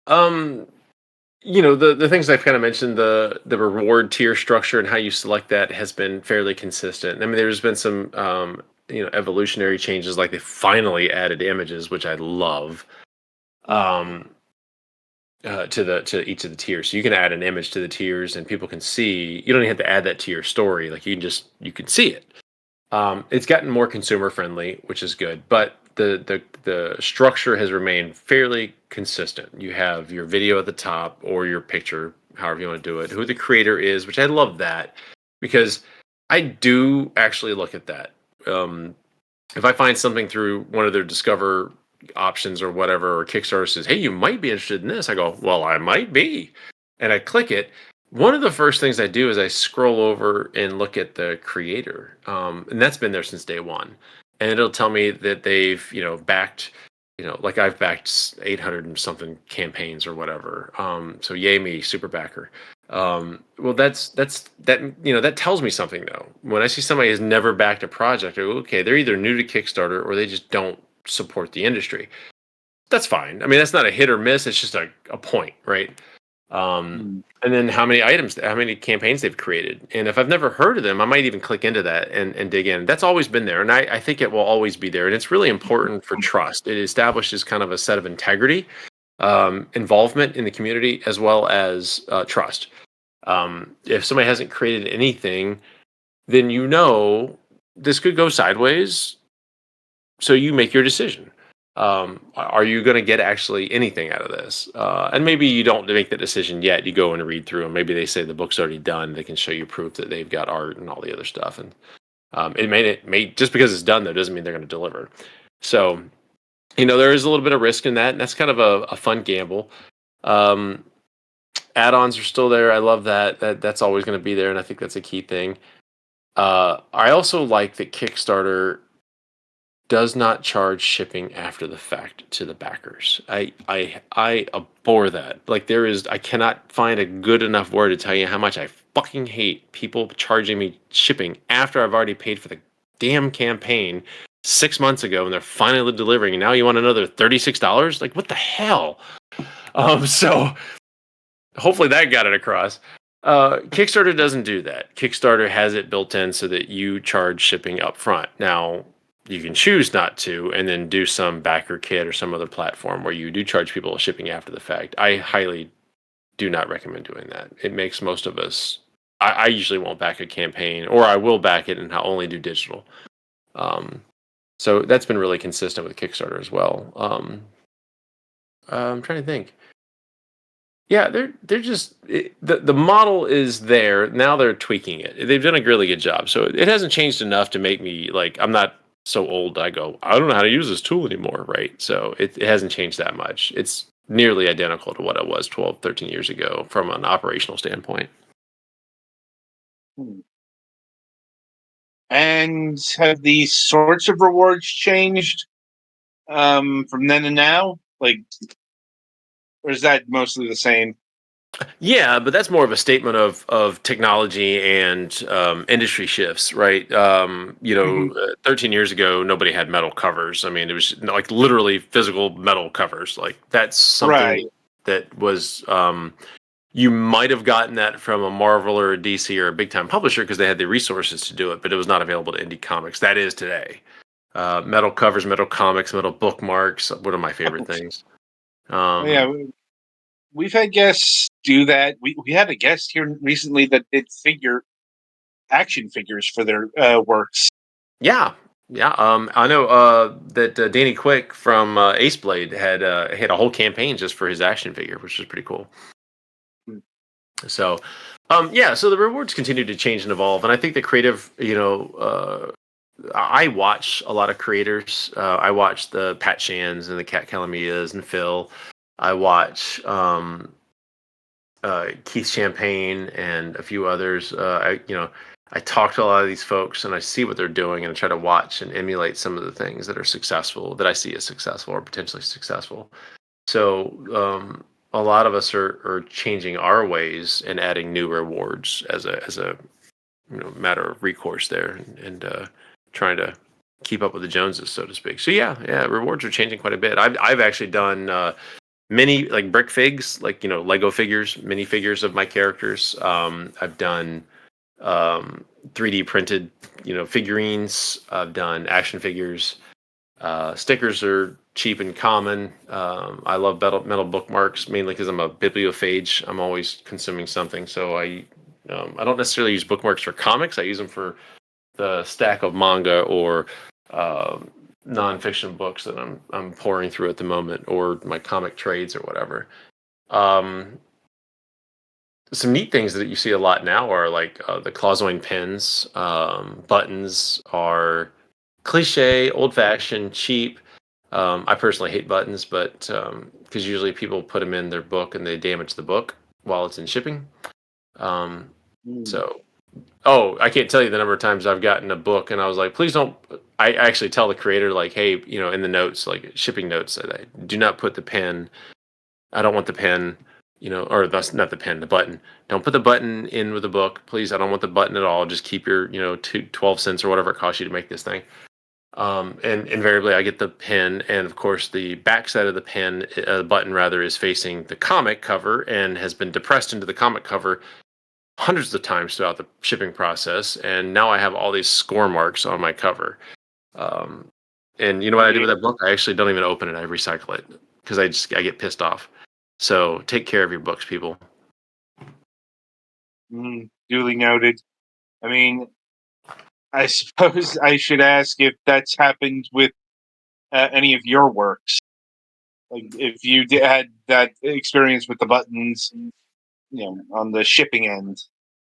The things I've kind of mentioned, the reward tier structure and how you select that has been fairly consistent. I mean, there's been some evolutionary changes, like they finally added images, which I love. To each of the tiers, so you can add an image to the tiers, and people can see. You don't even have to add that to your story; like you can see it. It's gotten more consumer friendly, which is good, but the structure has remained fairly consistent. You have your video at the top or your picture, however you want to do it, who the creator is, which I love that, because I do actually look at that. If I find something through one of their Discover options or whatever, or Kickstarter says, hey, you might be interested in this, I go, well, I might be, and I click it. One of the first things I do is I scroll over and look at the creator, and that's been there since day one, and it'll tell me that they've backed, like I've backed 800 and something campaigns or whatever, so yay me, super backer. Well, that tells me something though. When I see somebody has never backed a project, I go, okay, they're either new to Kickstarter or they just don't support the industry. That's fine. I mean, that's not a hit or miss. It's just a point, right? And then how many campaigns they've created. And if I've never heard of them, I might even click into that and dig in. That's always been there. And I think it will always be there. And it's really important for trust. It establishes kind of a set of integrity, involvement in the community, as well as trust. If somebody hasn't created anything, then this could go sideways. So you make your decision. Are you going to get actually anything out of this? And maybe you don't make the decision yet. You go and read through, and maybe they say the book's already done. They can show you proof that they've got art and all the other stuff. And it may just because it's done though doesn't mean they're going to deliver. So there is a little bit of risk in that, and that's kind of a fun gamble. Add-ons are still there. I love that. That's always going to be there, and I think that's a key thing. I also like that Kickstarter does not charge shipping after the fact to the backers. I abhor that. Like I cannot find a good enough word to tell you how much I fucking hate people charging me shipping after I've already paid for the damn campaign 6 months ago and they're finally delivering and now you want another $36? Like what the hell? So hopefully that got it across. Kickstarter doesn't do that. Kickstarter has it built in so that you charge shipping up front. Now, you can choose not to and then do some backer kit or some other platform where you do charge people shipping after the fact. I highly do not recommend doing that. It makes most of us. I usually won't back a campaign, or I will back it and I'll only do digital. So that's been really consistent with Kickstarter as well. I'm trying to think. Yeah, they're just the model is there now. They're tweaking it. They've done a really good job. So it hasn't changed enough to make me like I'm not so old. I go I don't know how to use this tool anymore, right? So it hasn't changed that much. It's nearly identical to what it was 12, 13 years ago from an operational standpoint. And have these sorts of rewards changed from then to now? Like, or is that mostly the same? Yeah, but that's more of a statement of technology and industry shifts, right? 13 years ago, nobody had metal covers. I mean, it was like literally physical metal covers. Like that's something Right. that was you might have gotten that from a Marvel or a DC or a big time publisher because they had the resources to do it, but it was not available to indie comics. That is today. Metal covers, metal comics, metal bookmarks. One of my favorite things. Yeah, we've had guests do that. We had a guest here recently that did action figures for their works. Yeah. I know that Danny Quick from Ace Blade had a whole campaign just for his action figure, which is pretty cool. So, so the rewards continue to change and evolve, and I think the creative, I watch a lot of creators. I watch the Pat Shans and the Kat Calamias and Phil. I watch Keith Champagne and a few others. I talk to a lot of these folks and I see what they're doing and I try to watch and emulate some of the things that are successful that I see as successful or potentially successful. So a lot of us are changing our ways and adding new rewards as a matter of recourse there and trying to keep up with the Joneses, so to speak. So yeah, rewards are changing quite a bit. I've actually done mini like brick figs, like Lego figures, mini figures of my characters. I've done 3D printed figurines. I've done action figures. Stickers are cheap and common. I love metal bookmarks mainly because I'm a bibliophage. I'm always consuming something, so I don't necessarily use bookmarks for comics. I use them for the stack of manga or nonfiction books that I'm pouring through at the moment, or my comic trades or whatever. Some neat things that you see a lot now are like the Clawzoin pins. Buttons are cliche, old-fashioned, cheap. I personally hate buttons, but because usually people put them in their book and they damage the book while it's in shipping. So, I can't tell you the number of times I've gotten a book and I was like, please don't. I actually tell the creator like, hey, in the notes, like shipping notes, do not put the pen. I don't want the pen, or that's not the pen, the button. Don't put the button in with the book, please. I don't want the button at all. Just keep your, 12 cents or whatever it costs you to make this thing. And invariably I get the pen, and of course the back side of the pen, button rather, is facing the comic cover and has been depressed into the comic cover hundreds of times throughout the shipping process, and now I have all these score marks on my cover. And you know what I do with that book? I actually don't even open it. I recycle it because I get pissed off. So take care of your books, people. Duly noted. I mean, I suppose I should ask if that's happened with any of your works. Like if you had that experience with the buttons, on the shipping end.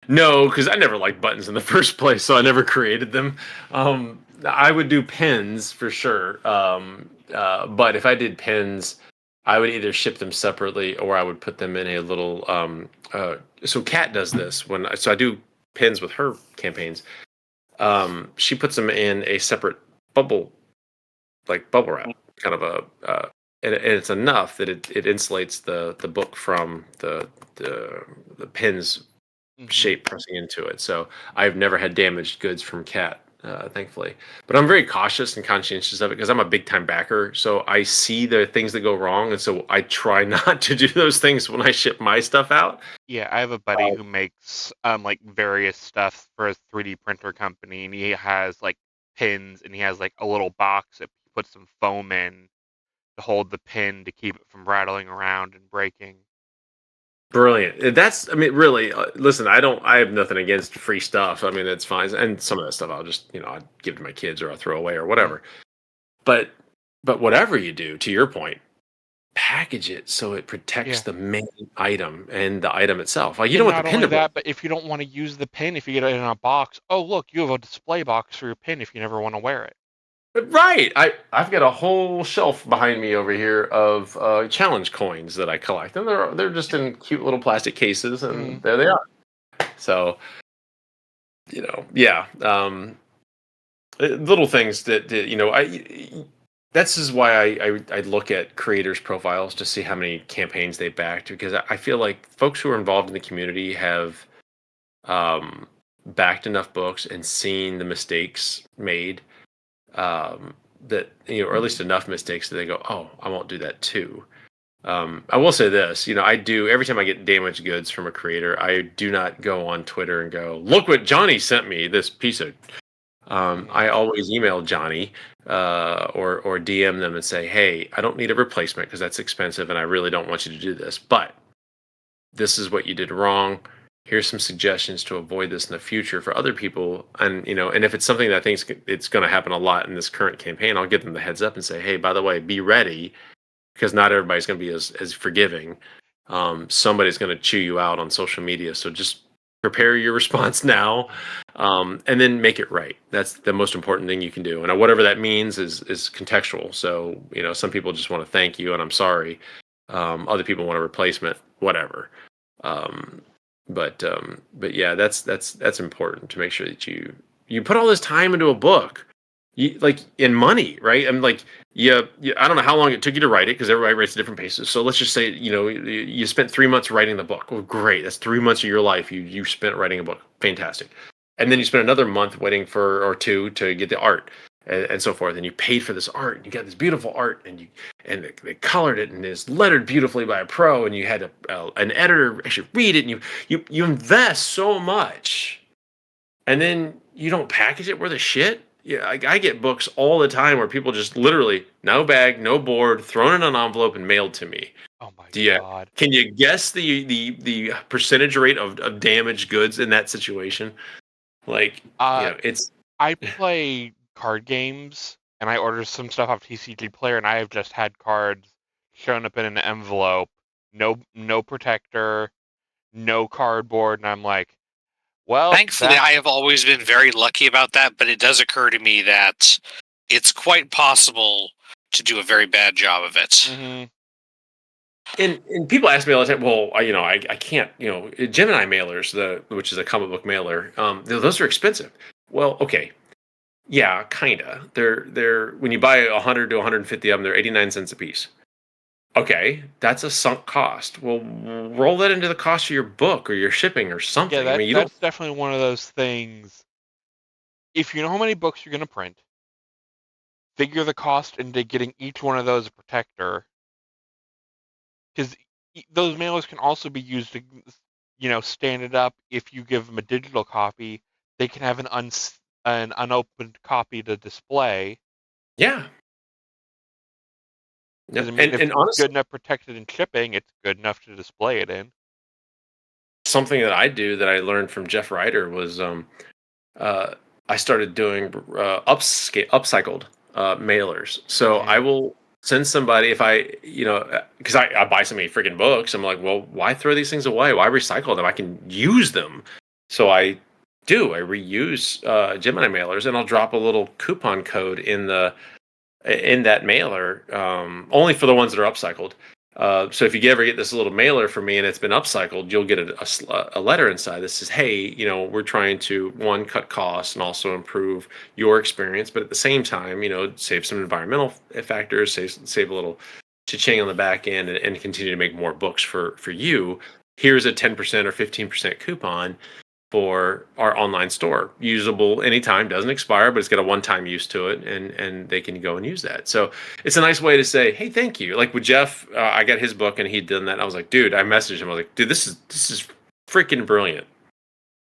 No, because I never liked buttons in the first place, so I never created them. I would do pins for sure, but if I did pins, I would either ship them separately or I would put them in a little. So Kat does this so I do pins with her campaigns. She puts them in a separate bubble wrap, kind of and it's enough that it insulates the book from the pins shape pressing into it. So I've never had damaged goods from Cat, thankfully. But I'm very cautious and conscientious of it because I'm a big time backer. So I see the things that go wrong, and so I try not to do those things when I ship my stuff out. Yeah, I have a buddy who makes like various stuff for his 3D printer company, and he has like pins, and he has like a little box that he puts some foam in to hold the pin to keep it from rattling around and breaking. Brilliant. That's, I mean, really, listen, I have nothing against free stuff. I mean, it's fine. And some of that stuff I'll just, I'd give to my kids or I'll throw away or whatever. But whatever you do, to your point, package it so it protects the main item and the item itself. Like, you don't want the pin to break. But if you don't want to use the pin, if you get it in a box, oh, look, you have a display box for your pin if you never want to wear it. Right. I've got a whole shelf behind me over here of challenge coins that I collect, and they're just in cute little plastic cases, and there they are. So, little things that this is why I look at creators' profiles to see how many campaigns they backed, because I feel like folks who are involved in the community have backed enough books and seen the mistakes made. That or at least enough mistakes that they go, oh, I won't do that too. I will say this, I do every time I get damaged goods from a creator, I do not go on Twitter and go, look what Johnny sent me, this piece of. I always email Johnny or DM them and say, hey, I don't need a replacement because that's expensive and I really don't want you to do this, but this is what you did wrong. Here's some suggestions to avoid this in the future for other people. And, and if it's something that I think it's going to happen a lot in this current campaign, I'll give them the heads up and say, hey, by the way, be ready, because not everybody's going to be as forgiving. Somebody's going to chew you out on social media. So just prepare your response now, and then make it right. That's the most important thing you can do. And whatever that means is contextual. So, some people just want to thank you and I'm sorry. Other people want a replacement, whatever. But yeah, that's important to make sure that you put all this time into a book, like in money, right? I'm like, I don't know how long it took you to write it because everybody writes at different paces. So let's just say, you spent 3 months writing the book. Well, great. That's 3 months of your life you spent writing a book. Fantastic. And then you spent another month waiting or two to get the art and so forth. And you paid for this art. And you got this beautiful art, and they colored it, and it's lettered beautifully by a pro. And you had an editor actually read it. And you invest so much, and then you don't package it worth a shit. Yeah, I get books all the time where people just literally no bag, no board, thrown in an envelope and mailed to me. Oh my God! Can you guess the percentage rate of damaged goods in that situation? Like, it's. I play card games, and I order some stuff off TCG Player, and I have just had cards shown up in an envelope, no protector, no cardboard, and I'm like, well, thankfully, I have always been very lucky about that, but it does occur to me that it's quite possible to do a very bad job of it. Mm-hmm. And people ask me all the time, well, I can't, Gemini mailers, which is a comic book mailer, those are expensive. Well, okay. Yeah, kinda. They're when you buy 100 to 150 of them, they're 89 cents a piece. Okay, that's a sunk cost. Well, roll that into the cost of your book or your shipping or something. Yeah, that's definitely one of those things. If you know how many books you're going to print, figure the cost into getting each one of those a protector. Because those mailers can also be used to, stand it up. If you give them a digital copy, they can have an unopened copy to display. Yeah. Yep. If it's honestly, good enough protected in shipping, it's good enough to display it in. Something that I do that I learned from Jeff Ryder was I started doing upcycled mailers. So I will send somebody, if because I buy so many freaking books, I'm like, well, why throw these things away? Why recycle them? I can use them. So I reuse Gemini mailers, and I'll drop a little coupon code in that mailer, only for the ones that are upcycled. So if you ever get this little mailer from me and it's been upcycled, you'll get a letter inside that says, "Hey, we're trying to one cut costs and also improve your experience, but at the same time, save some environmental factors, save a little cha-ching on the back end, and continue to make more books for you. Here's a 10% or 15% coupon for our online store, usable anytime, doesn't expire, but it's got a one-time use to it, and they can go and use that." So it's a nice way to say, "Hey, thank you." Like with Jeff, I got his book and he'd done that. And I was like, dude, I messaged him. I was like, dude, this is freaking brilliant,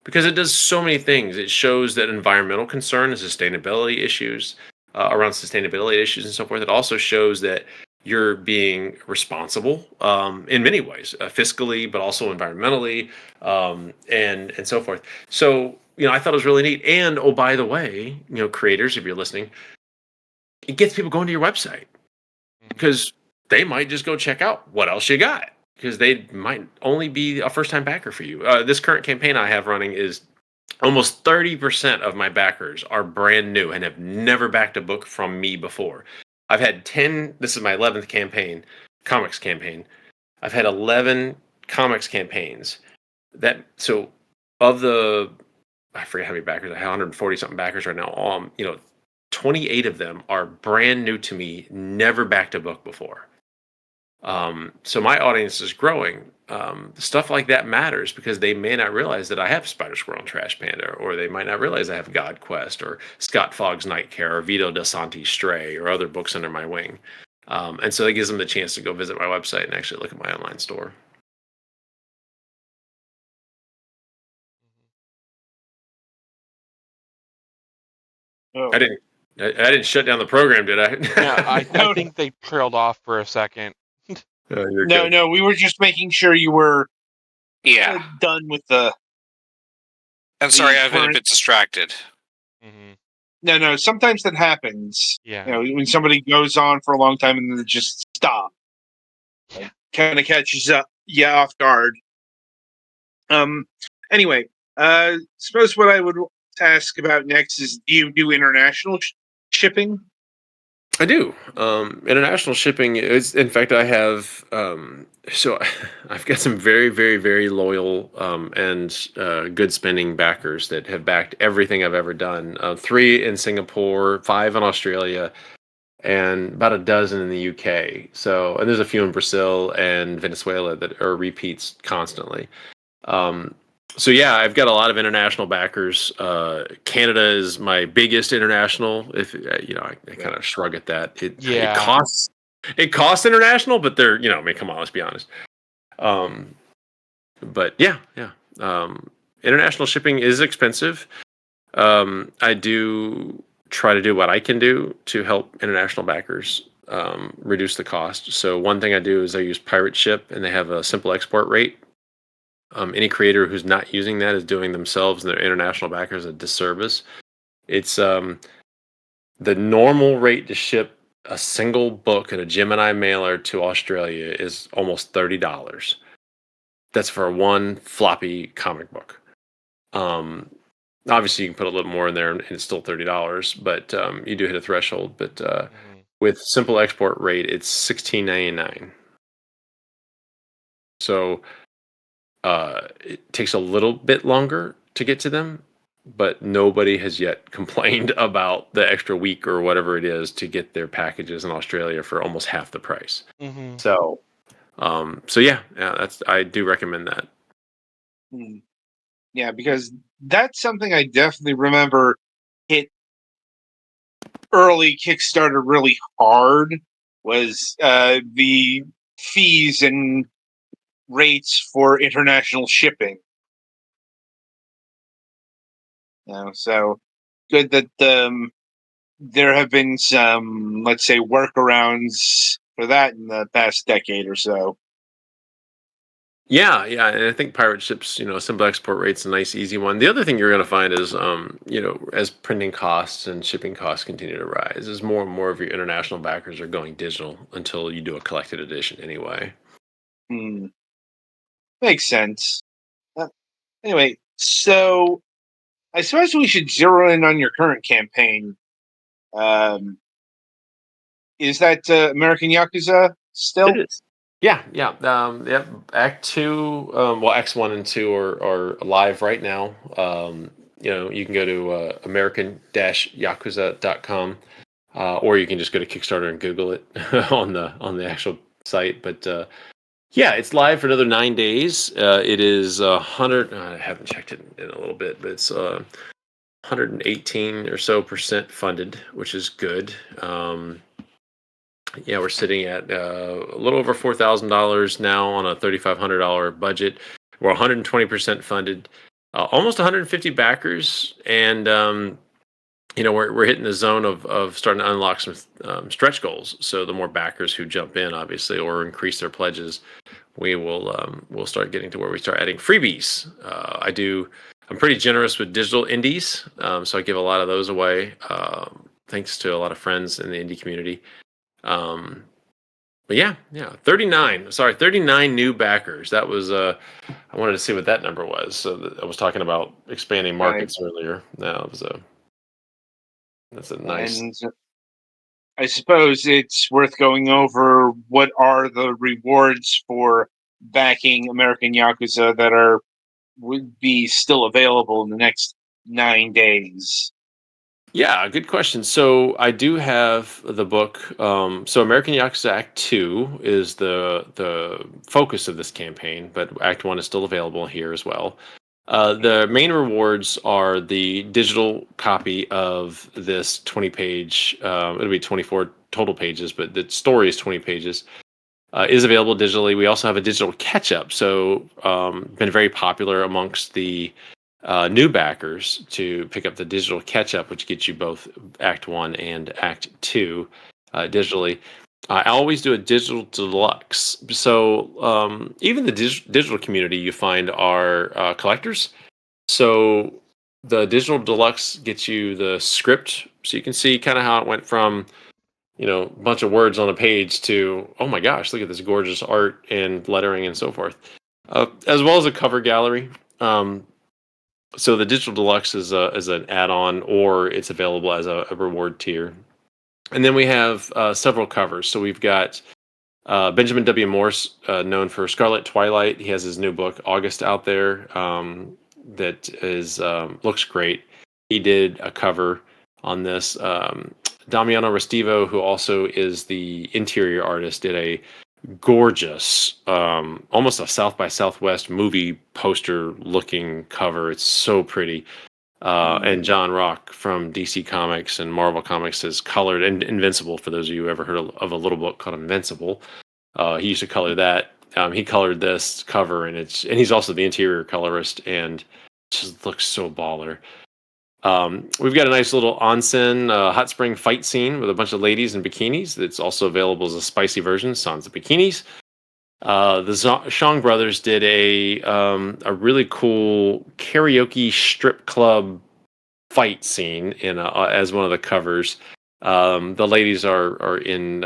because it does so many things. It shows that environmental concern and sustainability issues, around sustainability issues and so forth. It also shows that you're being responsible in many ways, fiscally, but also environmentally, and so forth. So I thought it was really neat. And oh, by the way, creators, if you're listening, it gets people going to your website, because they might just go check out what else you got, because they might only be a first-time backer for you. This current campaign I have running is almost 30% of my backers are brand new and have never backed a book from me before. I've had 10, this is my 11th campaign, comics campaign. I've had 11 comics campaigns. So of the, I forget how many backers, I have 140 something backers right now. 28 of them are brand new to me, never backed a book before. So my audience is growing. Stuff like that matters, because they may not realize that I have Spider Squirrel and Trash Panda, or they might not realize I have God Quest or Scott Fogg's Night Care or Vito DeSanti's Stray or other books under my wing. And so that gives them the chance to go visit my website and actually look at my online store. Oh. I didn't shut down the program, did I? Yeah, I think they trailed off for a second. No, we were just making sure you were done with the. I'm sorry, I've been a current- bit distracted. Hmm. No. Sometimes that happens. Yeah. When somebody goes on for a long time and then they just stop. Yeah. Kind of catches up, off guard. Anyway, suppose what I would ask about next is, do you do international shipping? I do. International shipping is, in fact, I have. So I've got some very, very, very loyal and good spending backers that have backed everything I've ever done. 3 in Singapore, 5 in Australia, and about a dozen in the UK. So, and there's a few in Brazil and Venezuela that are repeats constantly. So yeah, I've got a lot of international backers. Canada is my biggest international. If I kind of shrug at that. It costs international, but they're I mean, come on, let's be honest. But yeah. International shipping is expensive. I do try to do what I can do to help international backers reduce the cost. So one thing I do is I use Pirate Ship, and they have a simple export rate. Any creator who's not using that is doing themselves and their international backers a disservice. It's the normal rate to ship a single book in a Gemini mailer to Australia is almost $30. That's for one floppy comic book. Obviously, you can put a little more in there, and it's still $30, but you do hit a threshold. But with simple export rate, it's $16.99. So it takes a little bit longer to get to them, but nobody has yet complained about the extra week or whatever it is to get their packages in Australia for almost half the price. Mm-hmm. So yeah, I do recommend that. Yeah, because that's something I definitely remember hit early Kickstarter really hard, was the fees and rates for international shipping. So good that there have been some, let's say, workarounds for that in the past decade or so. Yeah, and I think Pirate Ship's, simple export rate's a nice, easy one. The other thing you're going to find is, as printing costs and shipping costs continue to rise, as more and more of your international backers are going digital until you do a collected edition anyway. Makes sense. Anyway, so I suppose we should zero in on your current campaign. Is that American Yakuza still? It is. Yeah, yeah, yep. Act two, well, Acts one and two are live right now. You can go to American-Yakuza.com, or you can just go to Kickstarter and Google it on the actual site. But yeah, it's live for another 9 days. It is 100. I haven't checked it in a little bit, but it's 118 or so percent funded, which is good. Yeah, we're sitting at a little over $4,000 now on a $3,500 budget. We're 120% funded, almost 150 backers, and we're hitting the zone of starting to unlock some stretch goals. So the more backers who jump in, obviously, or increase their pledges, we'll start getting to where we start adding freebies. I'm pretty generous with digital indies, so I give a lot of those away. Thanks to a lot of friends in the indie community. But yeah, 39 new backers. That was I wanted to see what that number was. So I was talking about expanding markets earlier. Now that's a nice. And I suppose it's worth going over what are the rewards for backing American Yakuza that would be still available in the next 9 days. Yeah, good question. So I do have the book. So American Yakuza Act 2 is the focus of this campaign, but Act 1 is still available here as well. The main rewards are the digital copy of this 20-page, it'll be 24 total pages, but the story is 20 pages, is available digitally. We also have a digital catch-up. So been very popular amongst the new backers to pick up the digital catch-up, which gets you both Act 1 and Act 2 digitally. I always do a digital deluxe. So even the digital community you find are collectors. So the digital deluxe gets you the script, so you can see kind of how it went from a bunch of words on a page to, oh my gosh, look at this gorgeous art and lettering and so forth, as well as a cover gallery. So the digital deluxe is an add-on, or it's available as a reward tier. And then we have several covers. So we've got Benjamin W. Morse, known for Scarlet Twilight. He has his new book August out there that is looks great. He did a cover on this. Damiano Restivo, who also is the interior artist, did a gorgeous, almost a South by Southwest movie poster looking cover. It's so pretty. And John Rock from DC Comics and Marvel Comics has colored, and Invincible, for those of you who ever heard of a little book called Invincible. He used to color that. He colored this cover, and he's also the interior colorist, and it just looks so baller. We've got a nice little onsen hot spring fight scene with a bunch of ladies in bikinis. It's also available as a spicy version, Sans of Bikinis. The Shang brothers did a really cool karaoke strip club fight scene as one of the covers. The ladies are in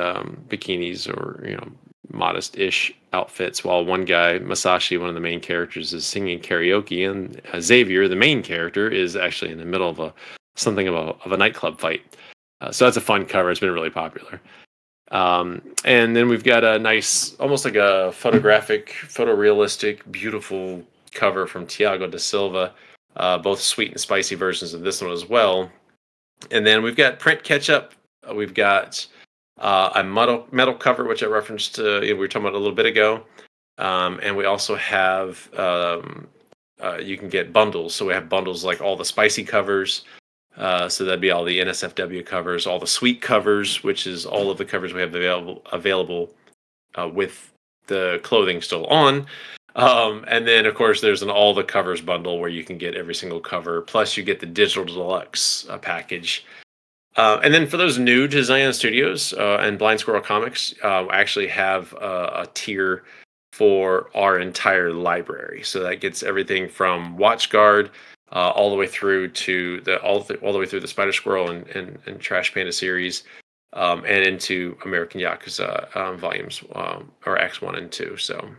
bikinis or modest-ish outfits, while one guy, Masashi, one of the main characters, is singing karaoke, and Xavier, the main character, is actually in the middle of a nightclub fight. So that's a fun cover. It's been really popular. And then we've got a nice, almost like a photorealistic, beautiful cover from Tiago da Silva, both sweet and spicy versions of this one as well. And then we've got print catch-up. We've got a metal cover, which I referenced we were talking about a little bit ago. And we also have you can get bundles. So we have bundles like all the spicy covers. So that'd be all the NSFW covers, all the sweet covers, which is all of the covers we have available with the clothing still on. And then, of course, there's an all the covers bundle where you can get every single cover. Plus, you get the digital deluxe package. And then for those new to Zion Studios and Blind Squirrel Comics, I actually have a tier for our entire library. So that gets everything from WatchGuard all the way through to all the way through the Spider Squirrel and Trash Panda series, and into American Yakuza volumes or Acts 1 and 2. So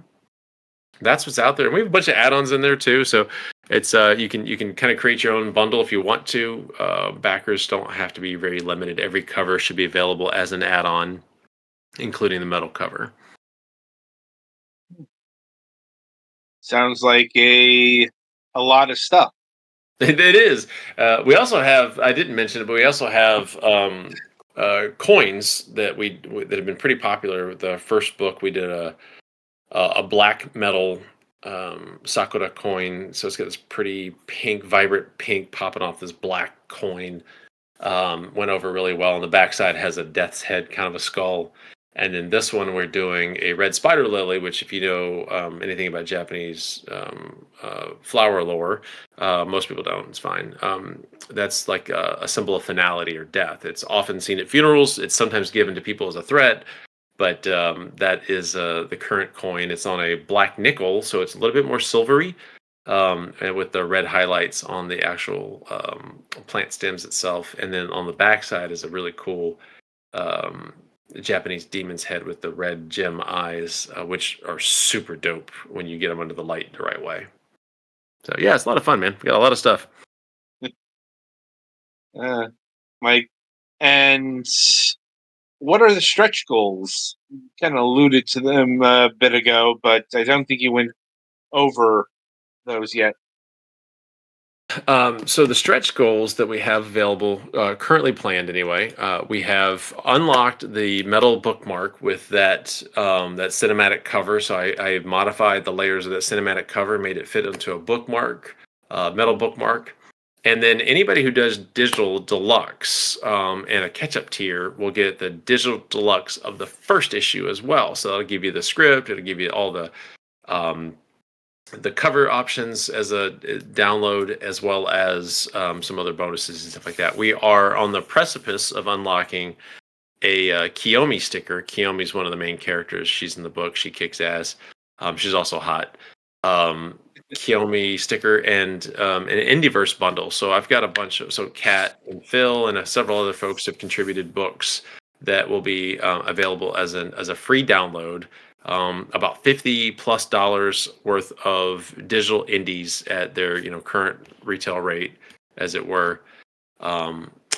that's what's out there. And we have a bunch of add-ons in there too. So it's you can kind of create your own bundle if you want to. Backers don't have to be very limited. Every cover should be available as an add-on, including the metal cover. Sounds like a lot of stuff. It is. We also have. I didn't mention it, but we also have coins that that have been pretty popular. The first book we did a black metal Sakura coin, so it's got this pretty pink, vibrant pink popping off this black coin. Went over really well. On the backside has a death's head, kind of a skull. And then this one, we're doing a red spider lily, which, if you know anything about Japanese flower lore, most people don't. It's fine. That's like a symbol of finality or death. It's often seen at funerals. It's sometimes given to people as a threat, but that is the current coin. It's on a black nickel, so it's a little bit more silvery, and with the red highlights on the actual plant stems itself. And then on the backside is a really cool Japanese demon's head with the red gem eyes, which are super dope when you get them under the light the right way. So yeah, it's a lot of fun, man. We got a lot of stuff. Mike, and what are the stretch goals? You kind of alluded to them a bit ago, but I don't think you went over those yet. So the stretch goals that we have available, currently planned anyway, we have unlocked the metal bookmark with that cinematic cover. So I modified the layers of that cinematic cover, made it fit into a bookmark, metal bookmark. And then anybody who does digital deluxe and a catch-up tier will get the digital deluxe of the first issue as well. So that'll give you the script, it'll give you all the cover options as a download, as well as some other bonuses and stuff like that. We are on the precipice of unlocking a Kiyomi sticker. Kiyomi's one of the main characters. She's in the book. She kicks ass. She's also hot. Kiyomi sticker and an Indieverse bundle. So I've got a bunch of, so Kat and Phil and several other folks have contributed books that will be available as a free download. About $50+ worth of digital indies at their current retail rate, as it were,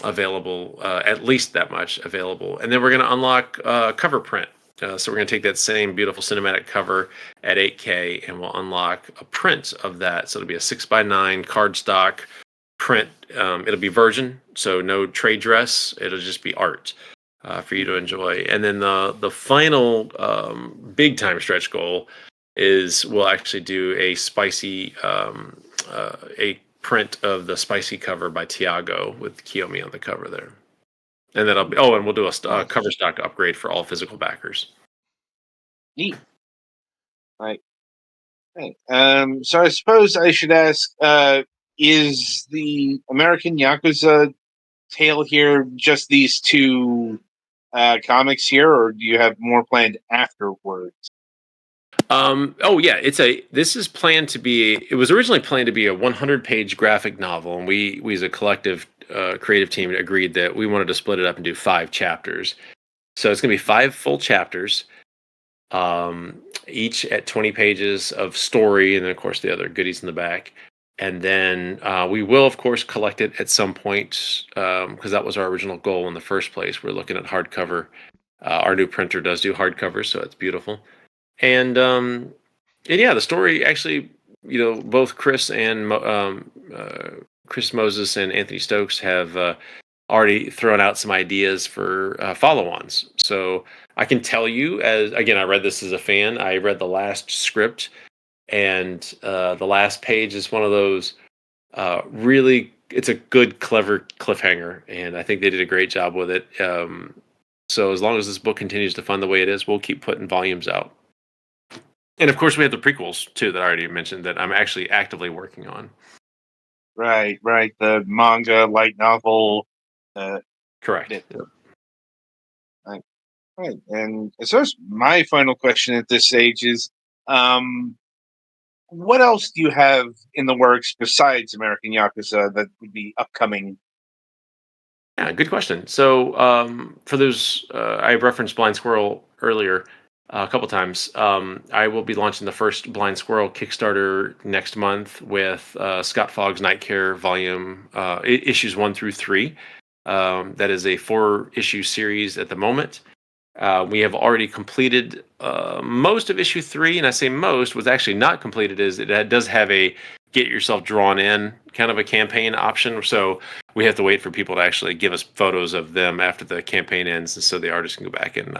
available, at least that much available. And then we're going to unlock cover print. So we're going to take that same beautiful cinematic cover at 8K, and we'll unlock a print of that. So it'll be a 6x9 cardstock print. It'll be virgin, so no trade dress. It'll just be art for you to enjoy. And then the final big time stretch goal is we'll actually do a spicy a print of the spicy cover by Tiago with Kiyomi on the cover there. And then and we'll do a cover stock upgrade for all physical backers. Neat. Right. So I suppose I should ask, is the American Yakuza tale here just these two comics here, or do you have more planned afterwards? This is planned to be, it was originally planned to be a 100-page graphic novel, and we as a collective creative team agreed that we wanted to split it up and do 5 chapters. So it's going to be 5 full chapters, each at 20 pages of story, and then of course the other goodies in the back. And then we will, of course, collect it at some point, because that was our original goal in the first place. We're looking at hardcover. Our new printer does do hardcover, so it's beautiful. And yeah, the story actually, both Chris and Chris Moses and Anthony Stokes have already thrown out some ideas for follow-ons. So I can tell you, I read this as a fan. I read the last script, and the last page is one of those really, it's a good, clever cliffhanger, and I think they did a great job with it. So as long as this book continues to fund the way it is, we'll keep putting volumes out. And of course, we have the prequels too that I already mentioned that I'm actually actively working on. Right. The manga, light novel. Correct. Yep. Right. And so my final question at this stage is, what else do you have in the works besides American Yakuza that would be upcoming? Yeah, good question. So for those, I referenced Blind Squirrel earlier a couple times. I will be launching the first Blind Squirrel Kickstarter next month with Scott Fogg's Night Care volume issues 1 through 3. That is a 4-issue series at the moment. We have already completed most of issue 3, and I say most, was actually not completed is it does have a get yourself drawn in kind of a campaign option. So we have to wait for people to actually give us photos of them after the campaign ends, and so the artist can go back and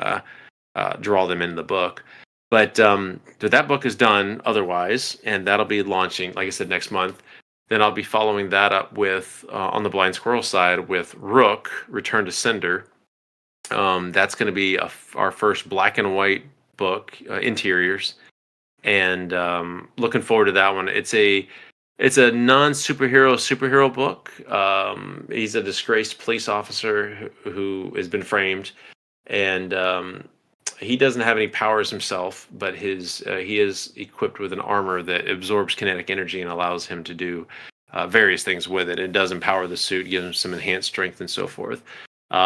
draw them in the book. But that book is done otherwise, and that'll be launching, like I said, next month. Then I'll be following that up with, on the Blind Squirrel side, with Rook, Return to Cinder. That's going to be our first black and white book, interiors, and looking forward to that one. It's a non-superhero book. He's a disgraced police officer who has been framed, and he doesn't have any powers himself, but he is equipped with an armor that absorbs kinetic energy and allows him to do various things with it. It does empower the suit, gives him some enhanced strength and so forth.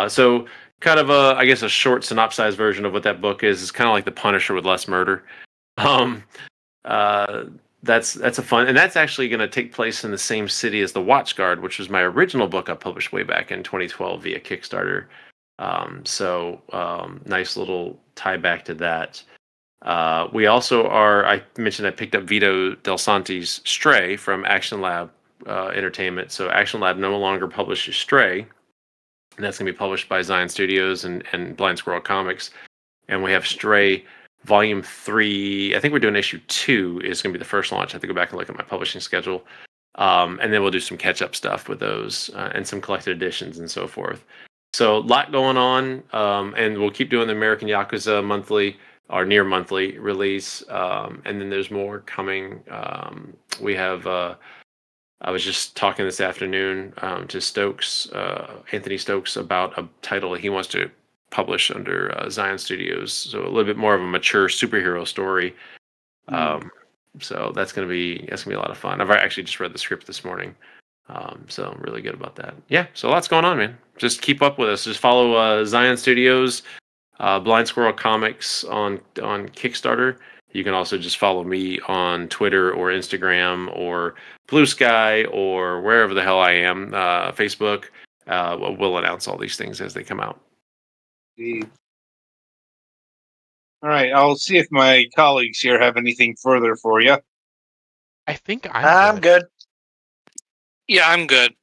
So kind of I guess a short synopsized version of what that book is. It's kind of like The Punisher with less murder. That's a fun, and that's actually going to take place in the same city as The Watchguard, which was my original book I published way back in 2012 via Kickstarter. Nice little tie back to that. We also I mentioned I picked up Vito Del Santi's Stray from Action Lab Entertainment. So Action Lab no longer publishes Stray, and that's going to be published by Zion Studios and Blind Squirrel Comics. And we have Stray Volume 3. I think we're doing issue 2 is going to be the first launch. I have to go back and look at my publishing schedule. And then we'll do some catch-up stuff with those and some collected editions and so forth. So a lot going on, and we'll keep doing the American Yakuza monthly or near monthly release. And then there's more coming. We have, I was just talking this afternoon to Stokes, Anthony Stokes, about a title he wants to publish under Zion Studios. So a little bit more of a mature superhero story. So that's gonna be a lot of fun. I've actually just read the script this morning. So I'm really good about that. Yeah, so lots going on, man. Just keep up with us. Just follow Zion Studios, Blind Squirrel Comics on Kickstarter. You can also just follow me on Twitter or Instagram or Blue Sky or wherever the hell I am, Facebook. We'll announce all these things as they come out. All right, I'll see if my colleagues here have anything further for you. I think I'm good. Yeah, I'm good.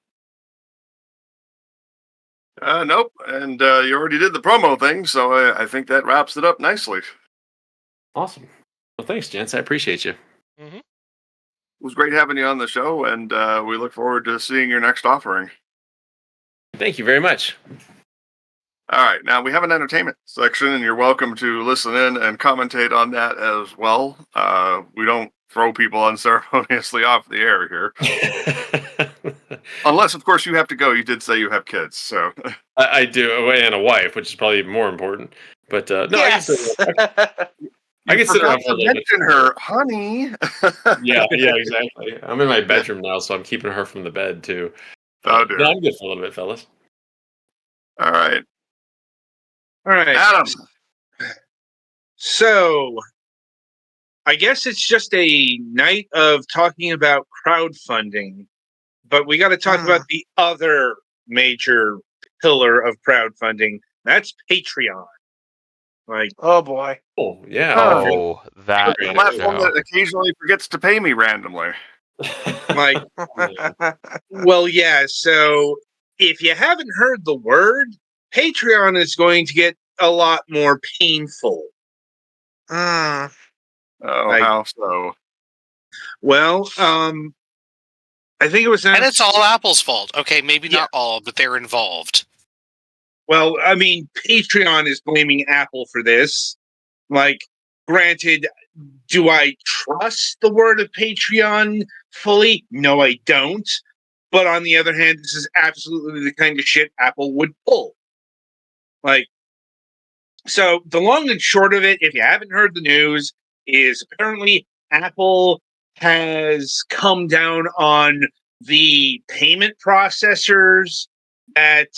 Nope. And you already did the promo thing, so I think that wraps it up nicely. Awesome. Well, thanks, gents. I appreciate you. Mm-hmm. It was great having you on the show, and we look forward to seeing your next offering. Thank you very much. All right, now we have an entertainment section, and you're welcome to listen in and commentate on that as well. We don't throw people unceremoniously off the air here. Unless, of course, you have to go. You did say you have kids, so. I do, and a wife, which is probably more important. But no, Yes. I can sit around for a little bit. Mention her, honey. Yeah, exactly. I'm in my bedroom now, so I'm keeping her from the bed too. Oh, dear. No, I'm good for a little bit, fellas. All right. All right, Adam. So, I guess it's just a night of talking about crowdfunding, but we got to talk about the other major pillar of crowdfunding. That's Patreon. Like, Oh boy. Oh, yeah. Oh, that The platform show. that occasionally forgets to pay me randomly. like, well, yeah. So, if you haven't heard the word, Patreon is going to get a lot more painful. Oh, Like- how so? Well, I think it was, And it's all Apple's fault. Okay, maybe not all, but they're involved. well, I mean, Patreon is blaming Apple for this. Like, granted, do I trust the word of Patreon fully? No, I don't. But on the other hand, this is absolutely the kind of shit Apple would pull. Like, so the long and short of it, if you haven't heard the news, is apparently Apple has come down on the payment processors that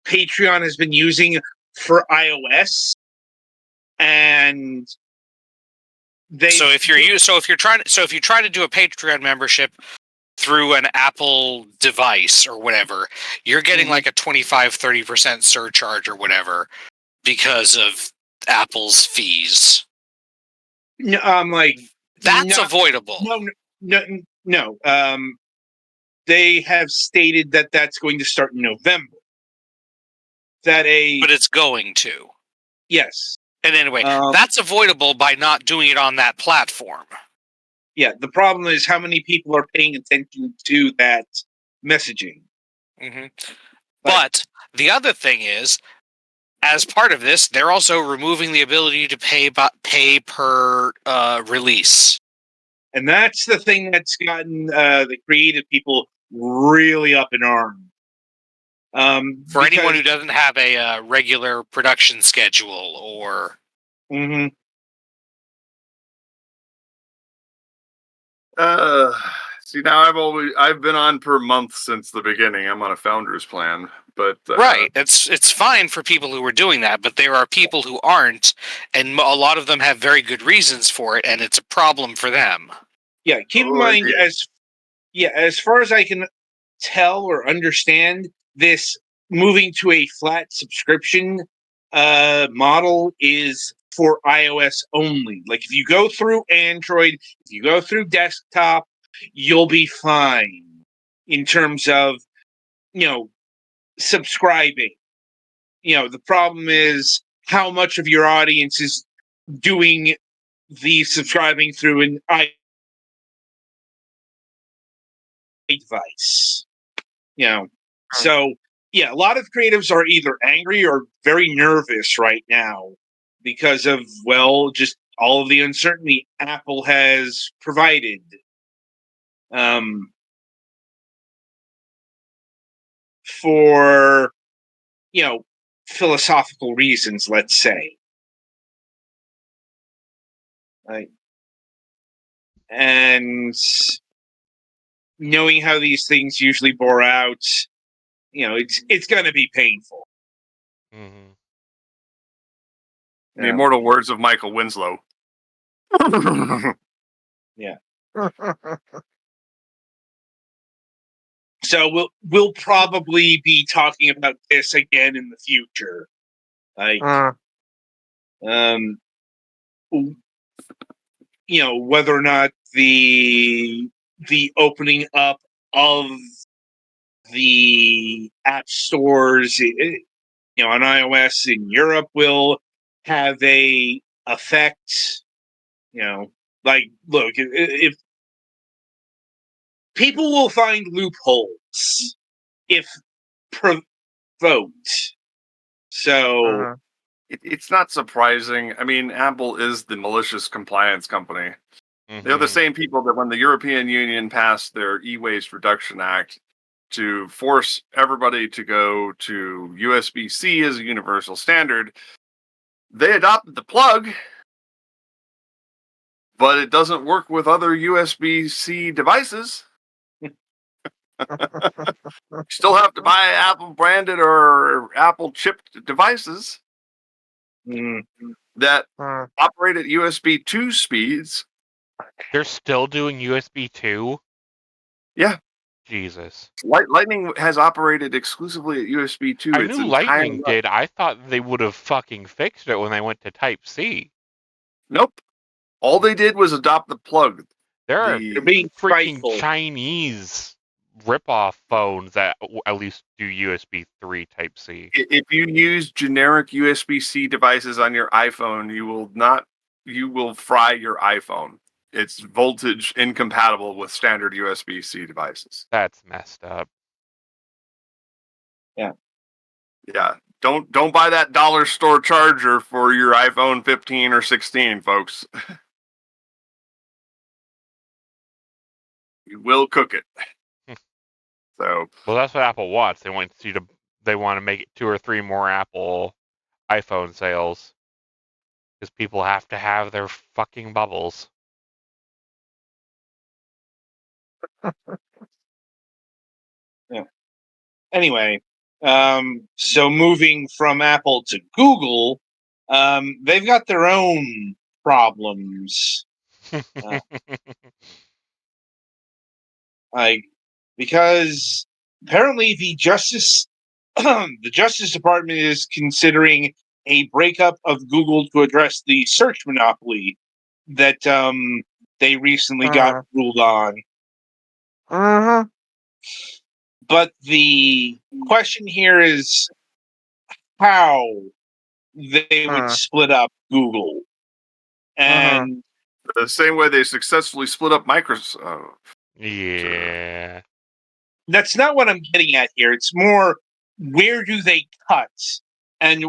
Patreon has been using for iOS, and they. So if you try to do a Patreon membership through an Apple device or whatever, you're getting like a 25-30% surcharge or whatever because of Apple's fees. No, That's not- avoidable. no. They have stated that that's going to start in November. But it's going to. Yes. And anyway, that's avoidable by not doing it on that platform. Yeah, the problem is how many people are paying attention to that messaging. Mm-hmm. But the other thing is, as part of this, they're also removing the ability to pay per release. And that's the thing that's gotten the creative people really up in arms. For anyone who doesn't have a regular production schedule or... Mm-hmm. See, now I've been on per month since the beginning. I'm on a founder's plan, but right, it's fine for people who are doing that, but there are people who aren't, and a lot of them have very good reasons for it, and it's a problem for them. Yeah, keep in mind, as far as I can tell or understand, this moving to a flat subscription model is for iOS only. Like if you go through Android, if you go through desktop, you'll be fine in terms of, subscribing. The problem is how much of your audience is doing the subscribing through an device. So yeah, a lot of creatives are either angry or very nervous right now because of, just all of the uncertainty Apple has provided. For, philosophical reasons, let's say. Right. And knowing how these things usually bore out, it's going to be painful. Mm-hmm. The immortal words of Michael Winslow. Yeah. So we'll probably be talking about this again in the future. Whether or not the opening up of the app stores, on iOS in Europe will have a effect. Look, if people will find loopholes if provoked. So it's not surprising. I mean, Apple is the malicious compliance company. Mm-hmm. They're the same people that when the European Union passed their E-Waste Reduction Act to force everybody to go to USB-C as a universal standard, they adopted the plug, but it doesn't work with other USB-C devices. You still have to buy Apple branded or Apple chipped devices that operate at USB 2 speeds. They're still doing USB 2? Yeah. Jesus. Lightning has operated exclusively at USB 2. I knew Lightning did. I thought they would have fucking fixed it when they went to Type-C. Nope. All they did was adopt the plug. There are being freaking frightful. Chinese rip-off phones that at least do USB 3 Type-C. If you use generic USB-C devices on your iPhone, you will fry your iPhone. It's voltage incompatible with standard USB-C devices. That's messed up. Yeah. Yeah. Don't buy that dollar store charger for your iPhone 15 or 16, folks. You will cook it. So, well, that's what Apple wants. They want to make it 2 or 3 more Apple iPhone sales because people have to have their fucking bubbles. Yeah. Anyway, so moving from Apple to Google, they've got their own problems. Because apparently the Justice Department is considering a breakup of Google to address the search monopoly that they recently got ruled on. But the question here is how they would split up Google. And The same way they successfully split up Microsoft. Yeah. that's not what I'm getting at here. It's more, where do they cut? And,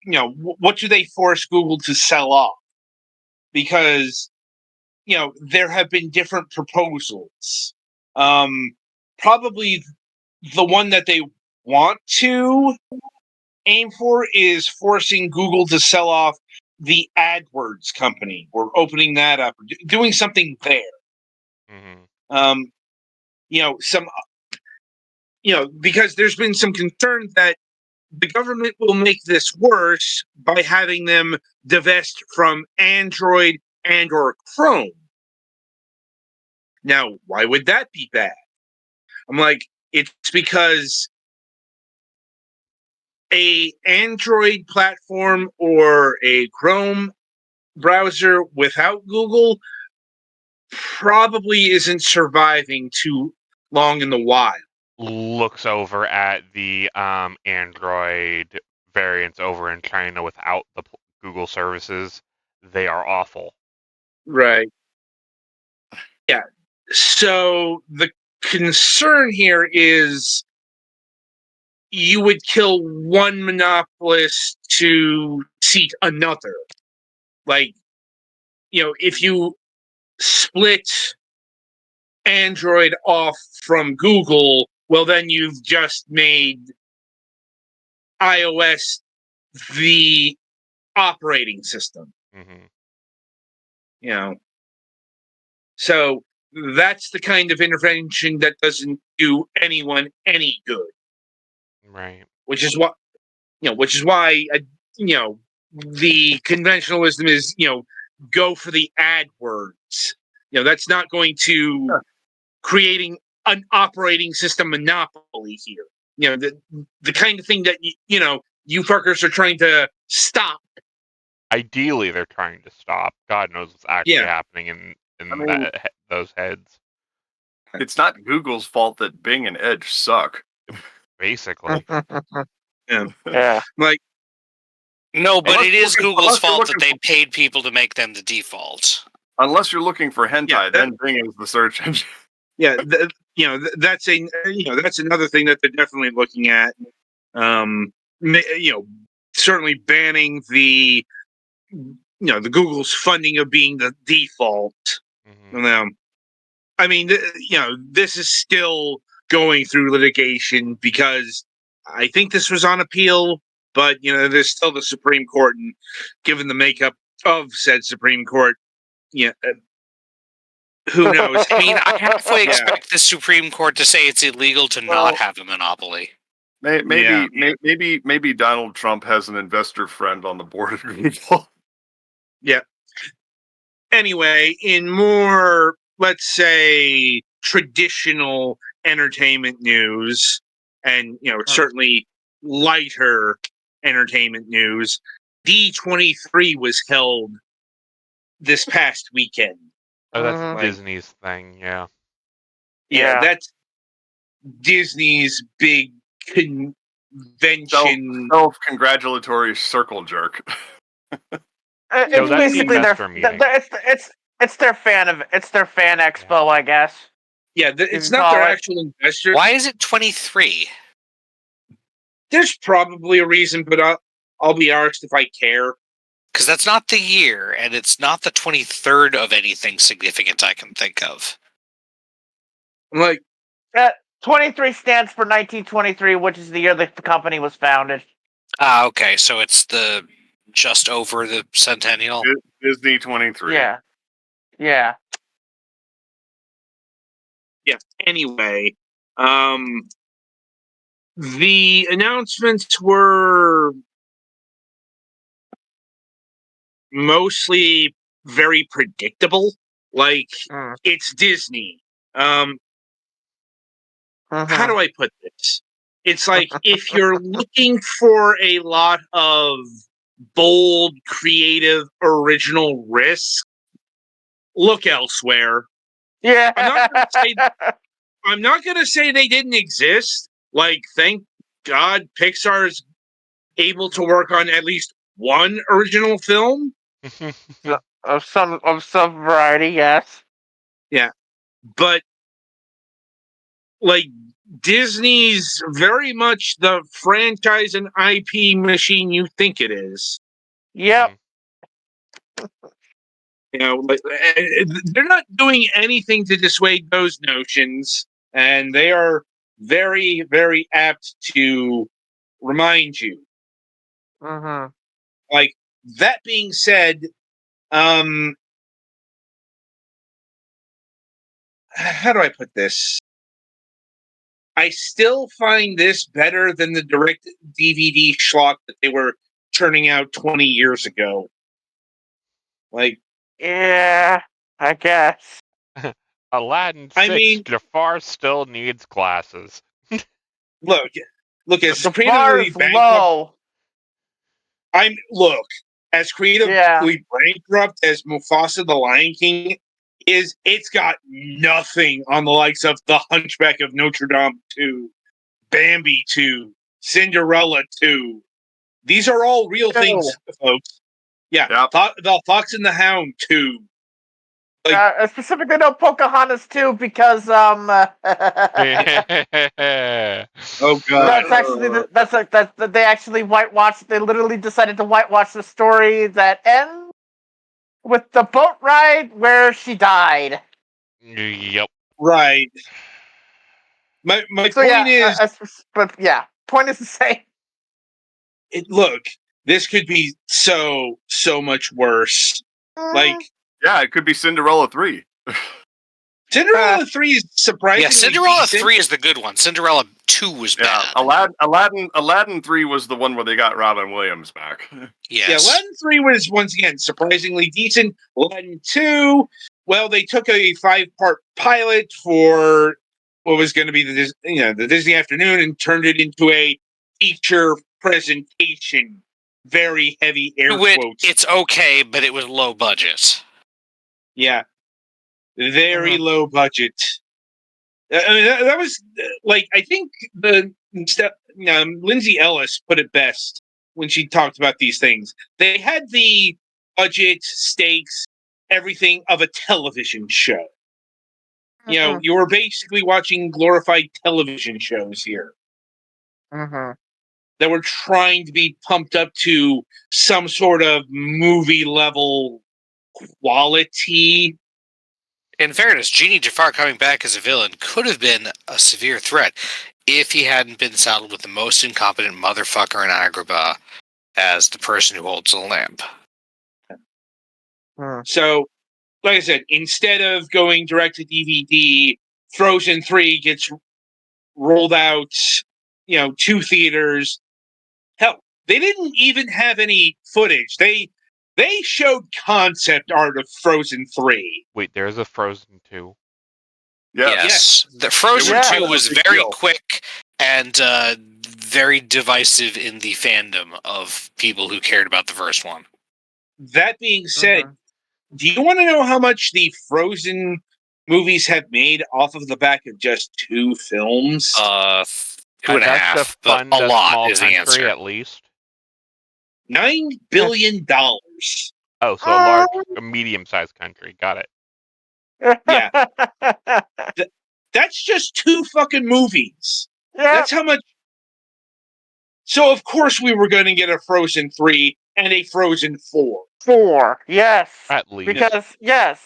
what do they force Google to sell off? Because, there have been different proposals. Probably the one that they want to aim for is forcing Google to sell off the AdWords company, or opening that up, doing something there. Mm-hmm. Because there's been some concern that the government will make this worse by having them divest from Android and or Chrome. Now, why would that be bad? I'm like, it's because a Android platform or a Chrome browser without Google probably isn't surviving too long in the wild. Looks over at the Android variants over in China without the Google services. They are awful. Right. Yeah. So the concern here is you would kill one monopolist to seat another. Like, if you split Android off from Google, well, then you've just made iOS the operating system. Mm-hmm. So that's the kind of intervention that doesn't do anyone any good. Right. Which is why the conventional wisdom is, go for the AdWords. That's not going to creating an operating system monopoly here. The kind of thing that you fuckers are trying to stop. Ideally, they're trying to stop. God knows what's actually happening in those heads. It's not Google's fault that Bing and Edge suck. Basically. Yeah. Like, No, but Unless it you're is looking- Google's unless you're fault that looking they paid people to make them the default. Unless you're looking for hentai, Yeah, then Bing is the search engine. yeah, that's another thing that they're definitely looking at. Certainly banning the Google's funding of being the default. Mm-hmm. I mean, this is still going through litigation because I think this was on appeal, but there's still the Supreme Court, and given the makeup of said Supreme Court, who knows? I mean, I halfway Yeah. expect the Supreme Court to say it's illegal to Well- not have a monopoly. Maybe Donald Trump has an investor friend on the board of Google. Anyway, in more, let's say, traditional entertainment news, and certainly lighter entertainment news, D23 was held this past weekend. Oh, that's Mhm. Disney's thing, yeah. Yeah. That's Disney's big convention. Self-congratulatory circle jerk. It's No, that's the basically their investor meeting. it's their fan expo, I guess. Yeah, it's can not their call it. actual investor. Why is it 23? There's probably a reason, but I'll be arsed if I care. Because that's not the year, and it's not the 23rd of anything significant I can think of. I'm like, 23 stands for 1923, which is the year that the company was founded. Ah, okay, so it's the just over the centennial. Disney 23. Yeah. Yeah. yeah. Anyway, the announcements were mostly very predictable. Like, Mm. it's Disney. Mhm. How do I put this? It's like, if you're looking for a lot of bold, creative, original risk, look elsewhere. Yeah. I'm not going to say they didn't exist. Like, thank God Pixar's able to work on at least one original film. of some variety, yes. But like Disney's very much the franchise and IP machine you think it is. Yep. You know, like, they're not doing anything to dissuade those notions, and they are very, very apt to remind you. Mm-hmm. Like, that being said, how do I put this? I still find this better than the direct DVD schlock that they were churning out 20 years ago. Like, Yeah, I guess. Aladdin 6, I mean- Jafar still needs glasses. look, as The bar creatively is bankrupt. low. As creatively bankrupt as Mufasa the Lion King is, it's got nothing on the likes of The Hunchback of Notre Dame 2, Bambi 2, Cinderella 2. These are all real things, folks. Yeah, Yep. The Fox and the Hound 2. Specifically, no Pocahontas too, because Oh God! that's actually that they actually whitewashed. They literally decided to whitewash the story that ends with the boat ride where she died. Yep. Right. My So point is, point is the same. look, this could be so much worse. Like, Yeah, it could be Cinderella 3. Cinderella 3 is surprisingly Yeah, Cinderella decent. 3 is the good one. Cinderella 2 was Yeah, bad. Aladdin 3 was the one where they got Robin Williams back. Yes. Yeah, Aladdin 3 was, once again, surprisingly decent. Aladdin 2, well, they took a 5-part pilot for what was going to be the Disney Afternoon and turned it into a feature presentation. Very heavy air quotes. It's okay, but it was low budget. Yeah. Very low budget. I mean, that was like, I think Lindsay Ellis put it best when she talked about these things. They had the budget, stakes, everything of a television show. You know, you were basically watching glorified television shows here that were trying to be pumped up to some sort of movie level quality. In fairness, Genie Jafar coming back as a villain could have been a severe threat if he hadn't been saddled with the most incompetent motherfucker in Agrabah as the person who holds the lamp. So, like I said, instead of going direct to DVD, Frozen 3 gets rolled out, to theaters. Hell, they didn't even have any footage. They showed concept art of Frozen 3. Wait, there's a Frozen 2. Yes. The Frozen 2 was big very deal. quick and very divisive in the fandom of people who cared about the first one. That being said, do you want to know how much the Frozen movies have made off of the back of just 2 films? 2.5, but a lot is the answer. At least. $9 billion. Oh, so a medium-sized country. Got it. Yeah. That's just 2 fucking movies. That's how much. So, of course, we were going to get a Frozen 3 and a Frozen 4. 4, yes. At least. Because, yes.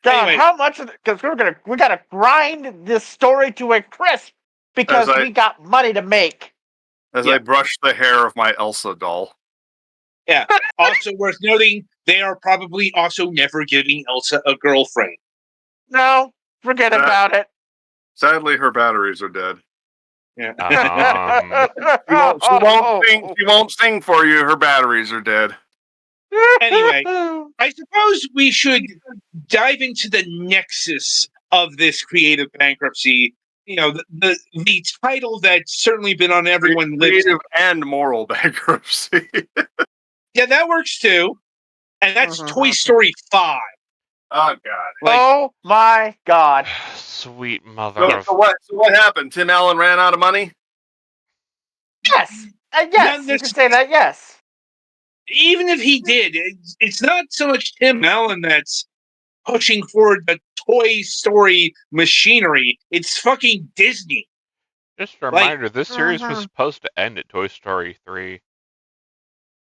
God, Anyway. how much of it? Because we gotta grind this story to a crisp because we got money to make. As I brush the hair of my Elsa doll. Yeah. Also worth noting, they are probably also never giving Elsa a girlfriend. No, forget about it. Sadly, her batteries are dead. Yeah. She won't sing for you. Her batteries are dead. Anyway, I suppose we should dive into the nexus of this creative bankruptcy the title that's certainly been on everyone lips. Creative and moral bankruptcy. Yeah, that works too. And that's Mhm. Toy Story 5. Oh God. Like, Oh my god. Sweet mother So, of. so what? So what happened? Tim Allen ran out of money. Yes. Yes, you can say that, yes. even if he did, it's not so much Tim Allen that's pushing forward the Toy Story machinery. It's fucking Disney. Just a Like- reminder, this series was Mhm. supposed to end at Toy Story 3.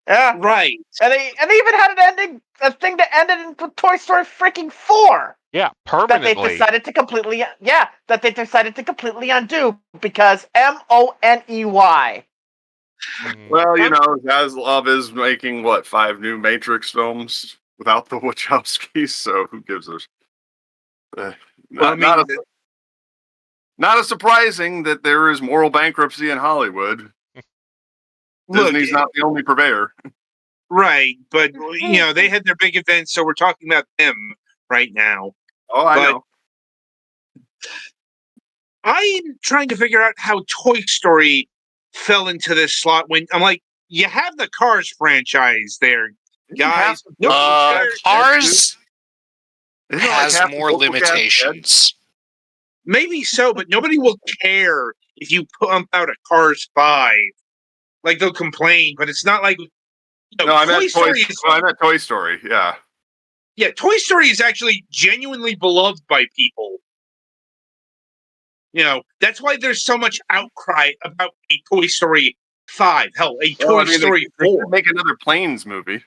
Yeah. Right. And they even had a thing to end it in Toy Story freaking 4. Yeah, That they permanently. decided to completely undo because Money. Well, Zaslav is making 5 new Matrix films without the Wachowskis. So who gives a? Not surprising that there is moral bankruptcy in Hollywood. Disney's not the only purveyor. Right, but they had their big events, so we're talking about them right now. Oh, I But- know. I'm trying to figure out how Toy Story fell into this slot when I'm like, you have the Cars franchise there, guys. Nobody cares. Cars Isn't it like has half the more vocal cast dead? limitations. Maybe so, but nobody will care if you pump out a Cars 5. Like, they'll complain, but it's not like No, I meant Story is Toy Story. Yeah. yeah, Toy Story is actually genuinely beloved by people. That's why there's so much outcry about a Toy Story 5. Hell, a Toy Story they 4. could make another Planes movie.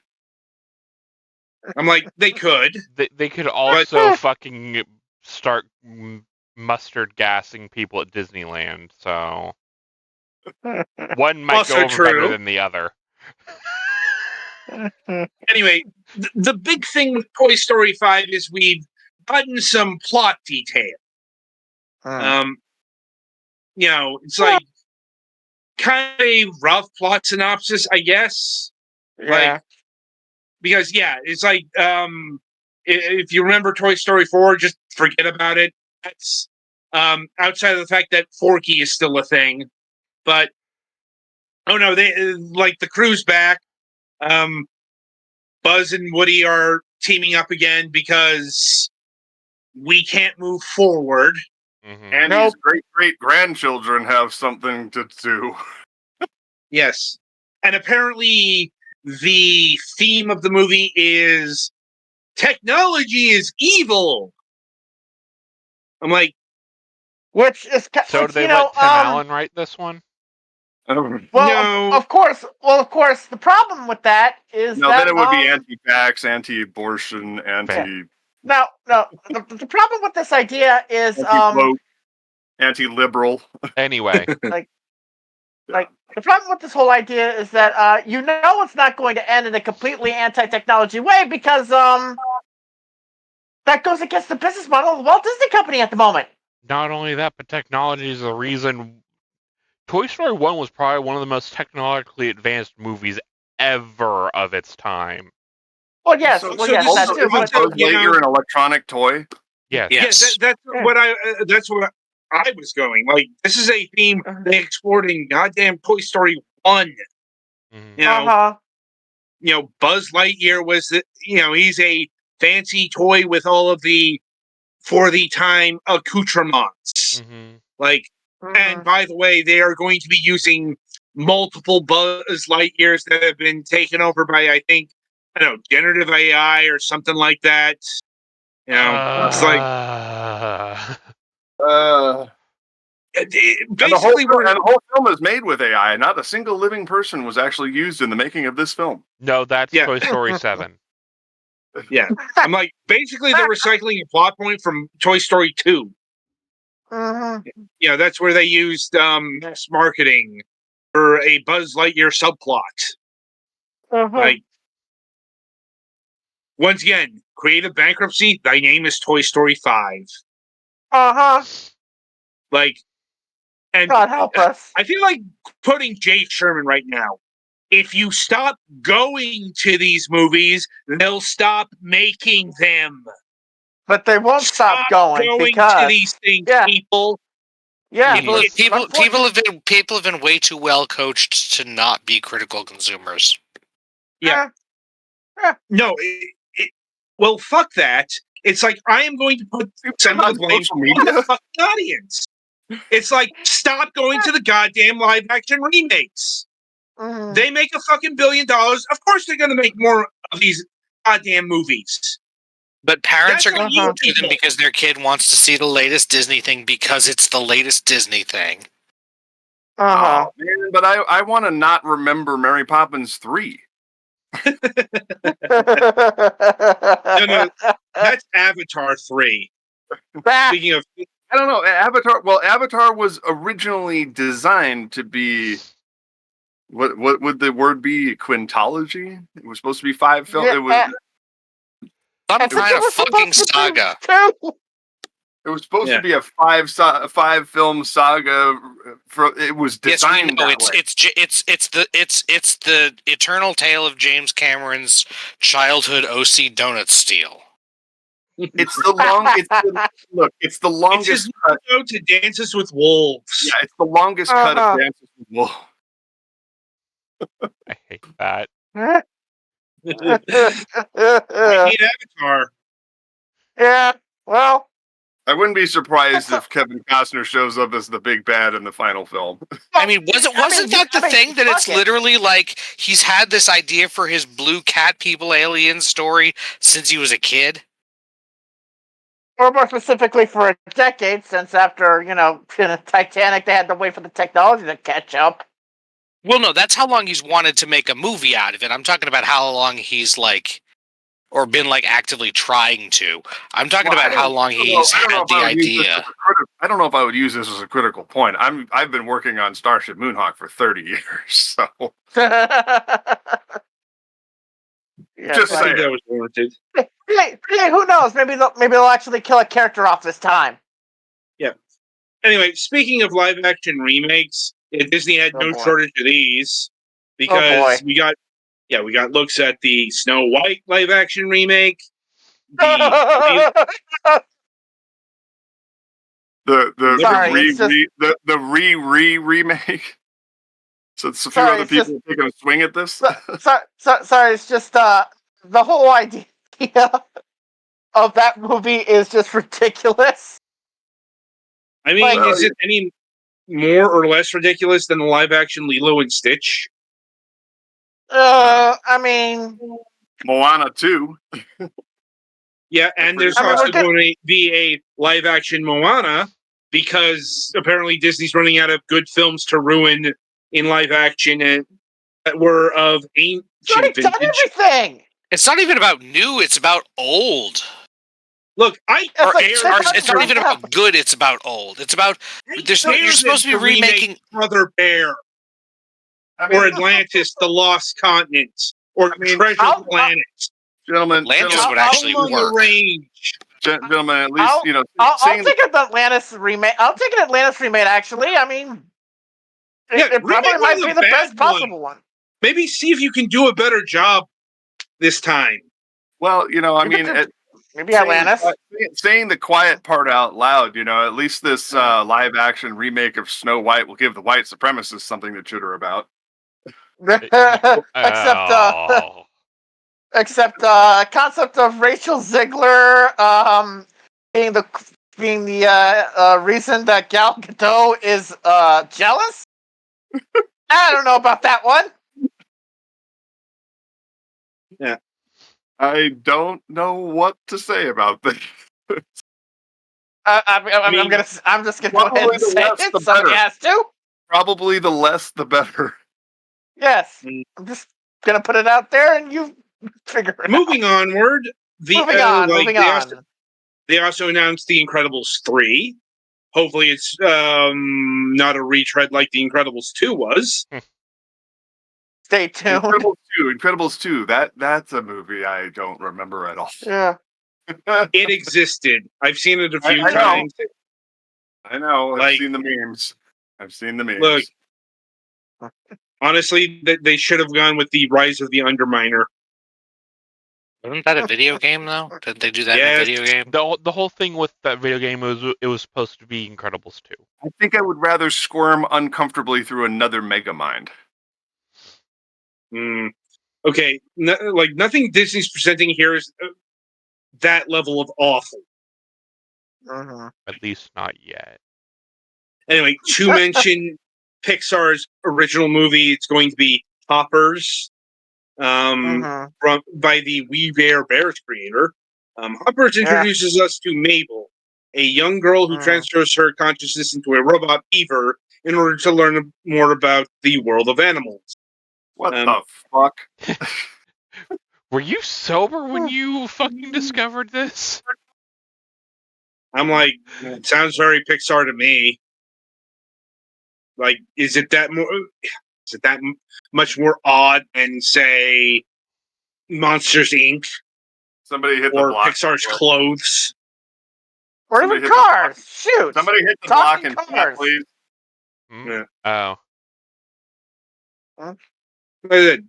I'm like, they could. They could also fucking start mustard gassing people at Disneyland, so one might Also go over better true. than the other. Anyway, the big thing with Toy Story 5 is we've gotten some plot detail. It's like kind of a rough plot synopsis, I guess. Yeah. Because it's like if you remember Toy Story 4, just forget about it. That's outside of the fact that Forky is still a thing. But oh no, they like the crew's back. Buzz and Woody are teaming up again because we can't move forward. Mhm. And Nope. his great grandchildren have something to do. Yes. And apparently the theme of the movie is technology is evil. I'm like, Which is So which, did they let Tim Allen write this one? Well, No. of course. Well, of course. The problem with that is No, that then it would be anti-vax, anti-abortion, no. The problem with this idea is anti-vote, anti-liberal. Anyway, the problem with this whole idea is that it's not going to end in a completely anti-technology way because that goes against the business model of the Walt Disney Company at the moment. not only that, but technology is the reason. Toy Story 1 was probably one of the most technologically advanced movies ever of its time. Well, yes, So yes, this that is too. also- But Buzz Lightyear an electronic toy. Yes. Yes. That's what I was going. Like, this is a theme they explored in goddamn Toy Story 1. Mhm. Buzz Lightyear was he's a fancy toy with all of the for the time accoutrements. Mhm. Like, and by the way, they are going to be using multiple Buzz Lightyears that have been taken over by, I think, generative AI or something like that. It's like basically the whole film is made with AI. Not a single living person was actually used in the making of this film. No, that's Yeah. Toy Story 7. yeah. I'm like, basically they're recycling a plot point from Toy Story 2. That's where they used mass marketing for a Buzz Lightyear subplot. Like, once again, creative bankruptcy. Thy name is Toy Story 5. Like, and God help us. I feel like putting Jay Sherman right now. If you stop going to these movies, they'll stop making them. But they won't stop going to because these things, yeah. people. Yeah, People, but people have been way too well coached to not be critical consumers. Yeah. No, well, fuck that. It's like I am going to put some of the blame social on media. the fucking audience. It's like, stop going to the goddamn live action remakes. Mhm. They make a fucking $1 billion. Of course, they're going to make more of these goddamn movies. But parents That's are going on to you go to them people. because their kid wants to see the latest Disney thing because it's the latest Disney thing. Uh-huh. Oh man, but I want to not remember Mary Poppins 3. No, that's Avatar 3. Speaking of, I don't know, Avatar. Well, Avatar was originally designed to be what would the word be? Quintology. It was supposed to be 5 films. Yeah, It was Some I think kind it of was fucking supposed to be saga. too. it was supposed Yeah. to be a 5 film saga. It was Yes, we designed know that way. it's the eternal tale of James Cameron's childhood OC donut steal. It's the long. Look. It's the it's longest his cut. intro to Dances with Wolves. Yeah, it's the longest cut of Dances with Wolves. I hate that. I hate Avatar. Yeah, well, I wouldn't be surprised That's if Kevin Costner shows up as the big bad in the final film. I mean, wasn't that the thing that it's fuck it. literally like he's had this idea for his blue cat people alien story since he was a kid? Or more specifically for a decade, since after, in Titanic, they had to wait for the technology to catch up. Well, no, that's how long he's wanted to make a movie out of it. I'm talking about how long he's or been actively trying to. I'm talking Well, about how long he's I don't know had if the I would use this idea. as I don't know if I would use this as a critical point. I've been working on Starship Moonhawk for 30 years, so Yeah, just I saying. think that was warranted. Hey, who knows? Maybe they'll actually kill a character off this time. Anyway, speaking of live action remakes, Disney had Oh, no boy. shortage of these boy. because we got looks at the Snow White live action remake, the Sorry, it's just- the remake. So it's a few Sorry, other it's people taking a swing at this. sorry, it's just the whole idea of that movie is just ridiculous. I mean, Like- is it any more or less ridiculous than the live action Lilo and Stitch? I mean, Moana 2. Yeah, and there's I mean, also we're getting- going to be a live action Moana because apparently Disney's running out of good films to ruin in live action and that were of ancient it's already done vintage. everything. It's not even about new, it's about old. Look, It's not even about good, it's about old. It's about you're supposed to be remaking Brother Bear I mean, or Atlantis, the Lost Continent, or Treasure I'll- Planet. gentlemen, Atlantis would I'll- actually Home on the work. Range. gentlemen, at least I'll saying take an Atlantis remake. I'll take an Atlantis remake. Actually, I mean, Yeah, it probably remake one might of be the the bad best possible one. Maybe see if you can do a better job this time. well, I Maybe mean, Maybe Atlantis. saying the quiet part out loud, at least this live action remake of Snow White will give the white supremacists something to chitter about. Except concept of Rachel Ziegler being the reason that Gal Gadot is jealous. I don't know about that one. I don't know what to say about this. I'm just gonna go ahead probably and the say less the it. Somebody better. has to. Probably the less the better. Yes, Mm. I'm just gonna put it out there, and you figure it Moving onward, Moving on. They also announced The Incredibles 3. Hopefully, it's not a retread like The Incredibles 2 was. Stay tuned. Incredibles 2. That's a movie I don't remember at all. Yeah. It existed. I've seen it a few I know. times. I know. I've Like- seen the memes. Look, honestly, they should have gone with the Rise of the Underminer. Wasn't that a video game though? Did they do that in Yes. a video game? The whole thing with that video game was supposed to be Incredibles 2. I think I would rather squirm uncomfortably through another Megamind. Okay, nothing Disney's presenting here is that level of awful. At least not yet. Anyway, to mention Pixar's original movie, it's going to be Hoppers, by the We Bare Bears creator. Hoppers introduces us to Mabel, a young girl who transfers her consciousness into a robot beaver in order to learn more about the world of animals. What the fuck? Were you sober when you fucking discovered this? I'm like, it sounds very Pixar to me. Like, is it that much more odd than, say, Monsters Inc. Somebody hit the or block. Pixar's Clothes? Or Somebody even hit the Cars. Shoot. Somebody hit the block Talking and chat, cars. please. Yeah. Oh. Like I said,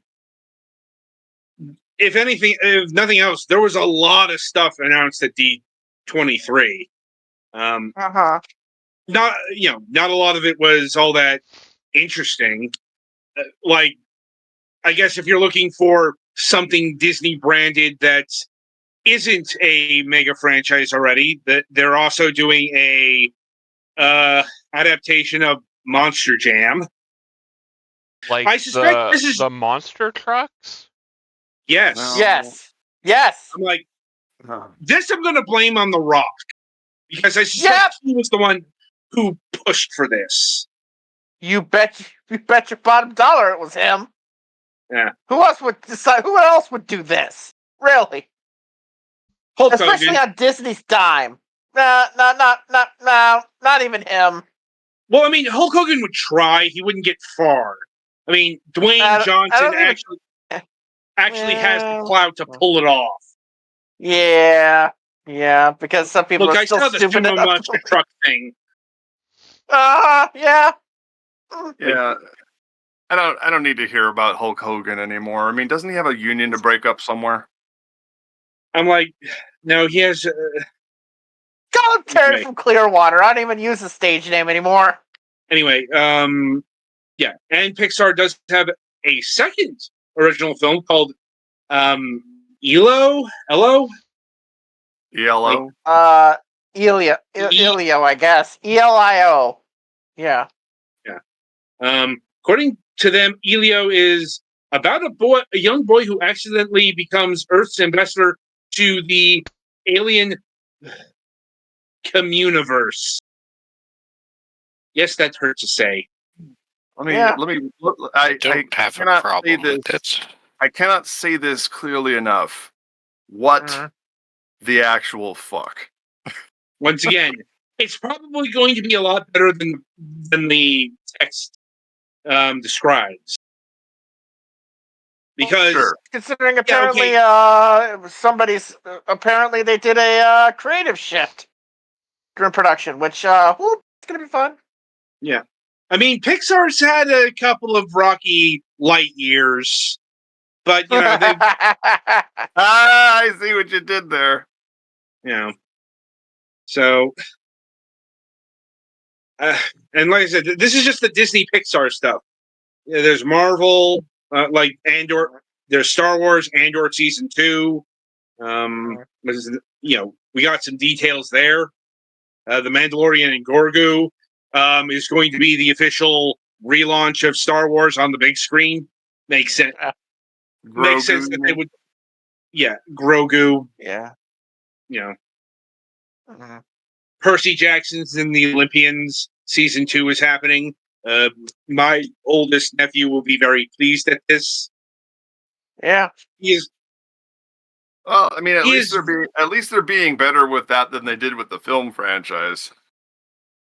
if nothing else, there was a lot of stuff announced at D23. Not a lot of it was all that interesting. Like, I guess if you're looking for something Disney branded that isn't a mega franchise already, that they're also doing a adaptation of Monster Jam. Like I suspect this is the monster trucks? yes. No. Yes. I'm like, this I'm going to blame on The Rock because I suspect he was the one who pushed for this. You bet your bottom dollar it was him. Yeah. Who else would decide? Who else would do this? Really? Hulk Especially Hogan. on Disney's dime. Not even him. Well, I mean, Hulk Hogan would try. He wouldn't get far. I mean, Dwayne I Johnson don't even- actually has the clout to pull it off. Yeah, because some people Look, are I still saw the stupid Sumo enough. Monster truck thing. Yeah. Yeah. I don't need to hear about Hulk Hogan anymore. I mean, doesn't he have a union to break up somewhere? I'm like, no, he has. Call him Terry from Clearwater. I don't even use the stage name anymore. Anyway, yeah, and Pixar does have a second original film called Elio. ELO? Elio, I guess. ELIO. Yeah. According to them, Elio is about a young boy who accidentally becomes Earth's ambassador to the alien communiverse. Yes, that hurts to say. I Don't have a cannot problem say with this. it. I cannot say this clearly enough. What the actual fuck? Once again, it's probably going to be a lot better than the text describes. Because Sure. Considering apparently apparently they did a creative shift during production, which it's gonna be fun. yeah, I mean, Pixar's had a couple of rocky light years, but you know they, I see what you did there. you know, so. And like I said, this is just the Disney Pixar stuff. Yeah, there's Marvel, like Andor. There's Star Wars, Andor season 2. We got some details there. The Mandalorian and Grogu is going to be the official relaunch of Star Wars on the big screen. Makes sense. Makes sense that they would. Yeah, Grogu. Yeah. You know, Percy Jackson's in the Olympians. Season 2 is happening. My oldest nephew will be very pleased at this. Yeah. He is. Well, I mean, at least they're being better with that than they did with the film franchise.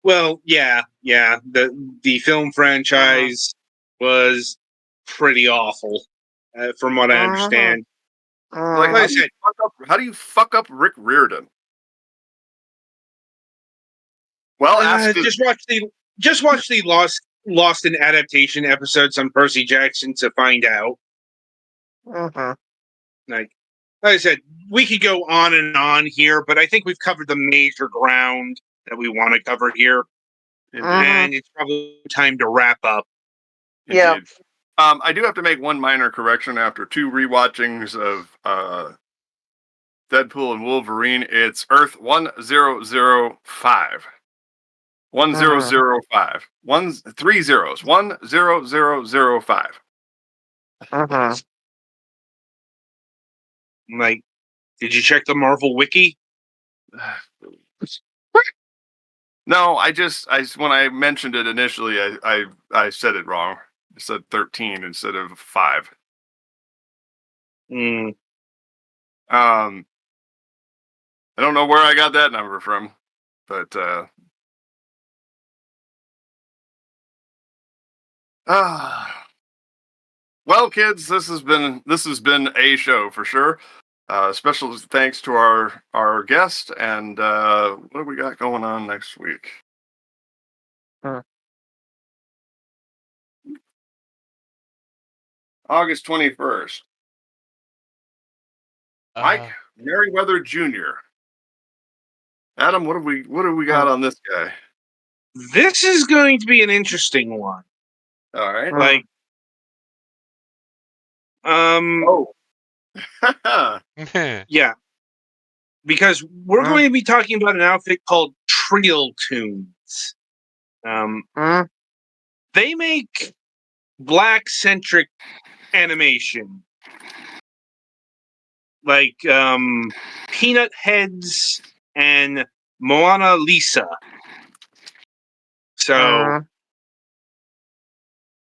Well, yeah. The film franchise was pretty awful, from what I understand. Like, how do you fuck up Rick Riordan? Well, just watch the Lost in Adaptation episodes on Percy Jackson to find out. Like, like I said, we could go on and on here, but I think we've covered the major ground that we want to cover here, and it's probably time to wrap up. Yeah. Indeed. I do have to make one minor correction after 2 rewatchings of Deadpool and Wolverine. It's Earth 1005. 1005. 3 zeros. 10005. Like, did you check the Marvel Wiki? No, I when I mentioned it initially, I said it wrong. I said 13 instead of 5. Hmm. I don't know where I got that number from, but well, kids, this has been a show for sure. Special thanks to our guest, and what do we got going on next week? August 21st. Mike Merriweather Jr. Adam, what have we got on this guy? This is going to be an interesting one. All right. Like, Oh. yeah, because we're going to be talking about an outfit called Trio Tunes. They make black-centric animation, like Peanut Heads and Moana Lisa. So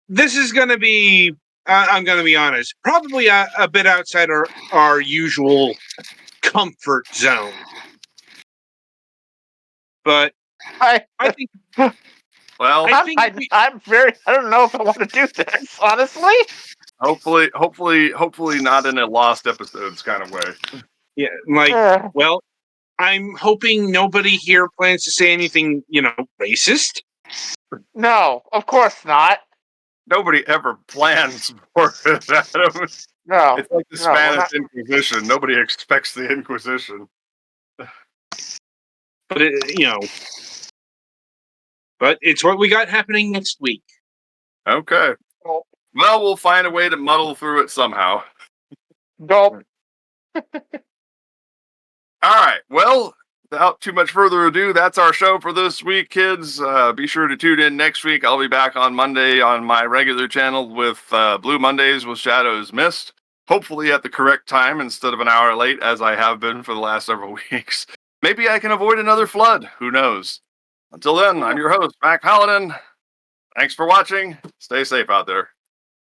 this is going to be, I'm going to be honest, probably a bit outside our usual comfort zone. But I think, well, I think I don't know if I want to do this, honestly. hopefully not in a lost episodes kind of way. yeah, like, well, I'm hoping nobody here plans to say anything, racist. No, of course not. Nobody ever plans for it, Adam. No. It's like the No, we're Spanish not. Inquisition. Nobody expects the Inquisition. But but it's what we got happening next week. Okay. Gulp. Well, we'll find a way to muddle through it somehow. Gulp. All right. Well, without too much further ado, that's our show for this week, kids. Be sure to tune in next week. I'll be back on Monday on my regular channel with Blue Mondays with Shadows Missed. Hopefully at the correct time instead of an hour late, as I have been for the last several weeks. Maybe I can avoid another flood. Who knows? Until then, I'm your host, Mac Paladin. Thanks for watching. Stay safe out there.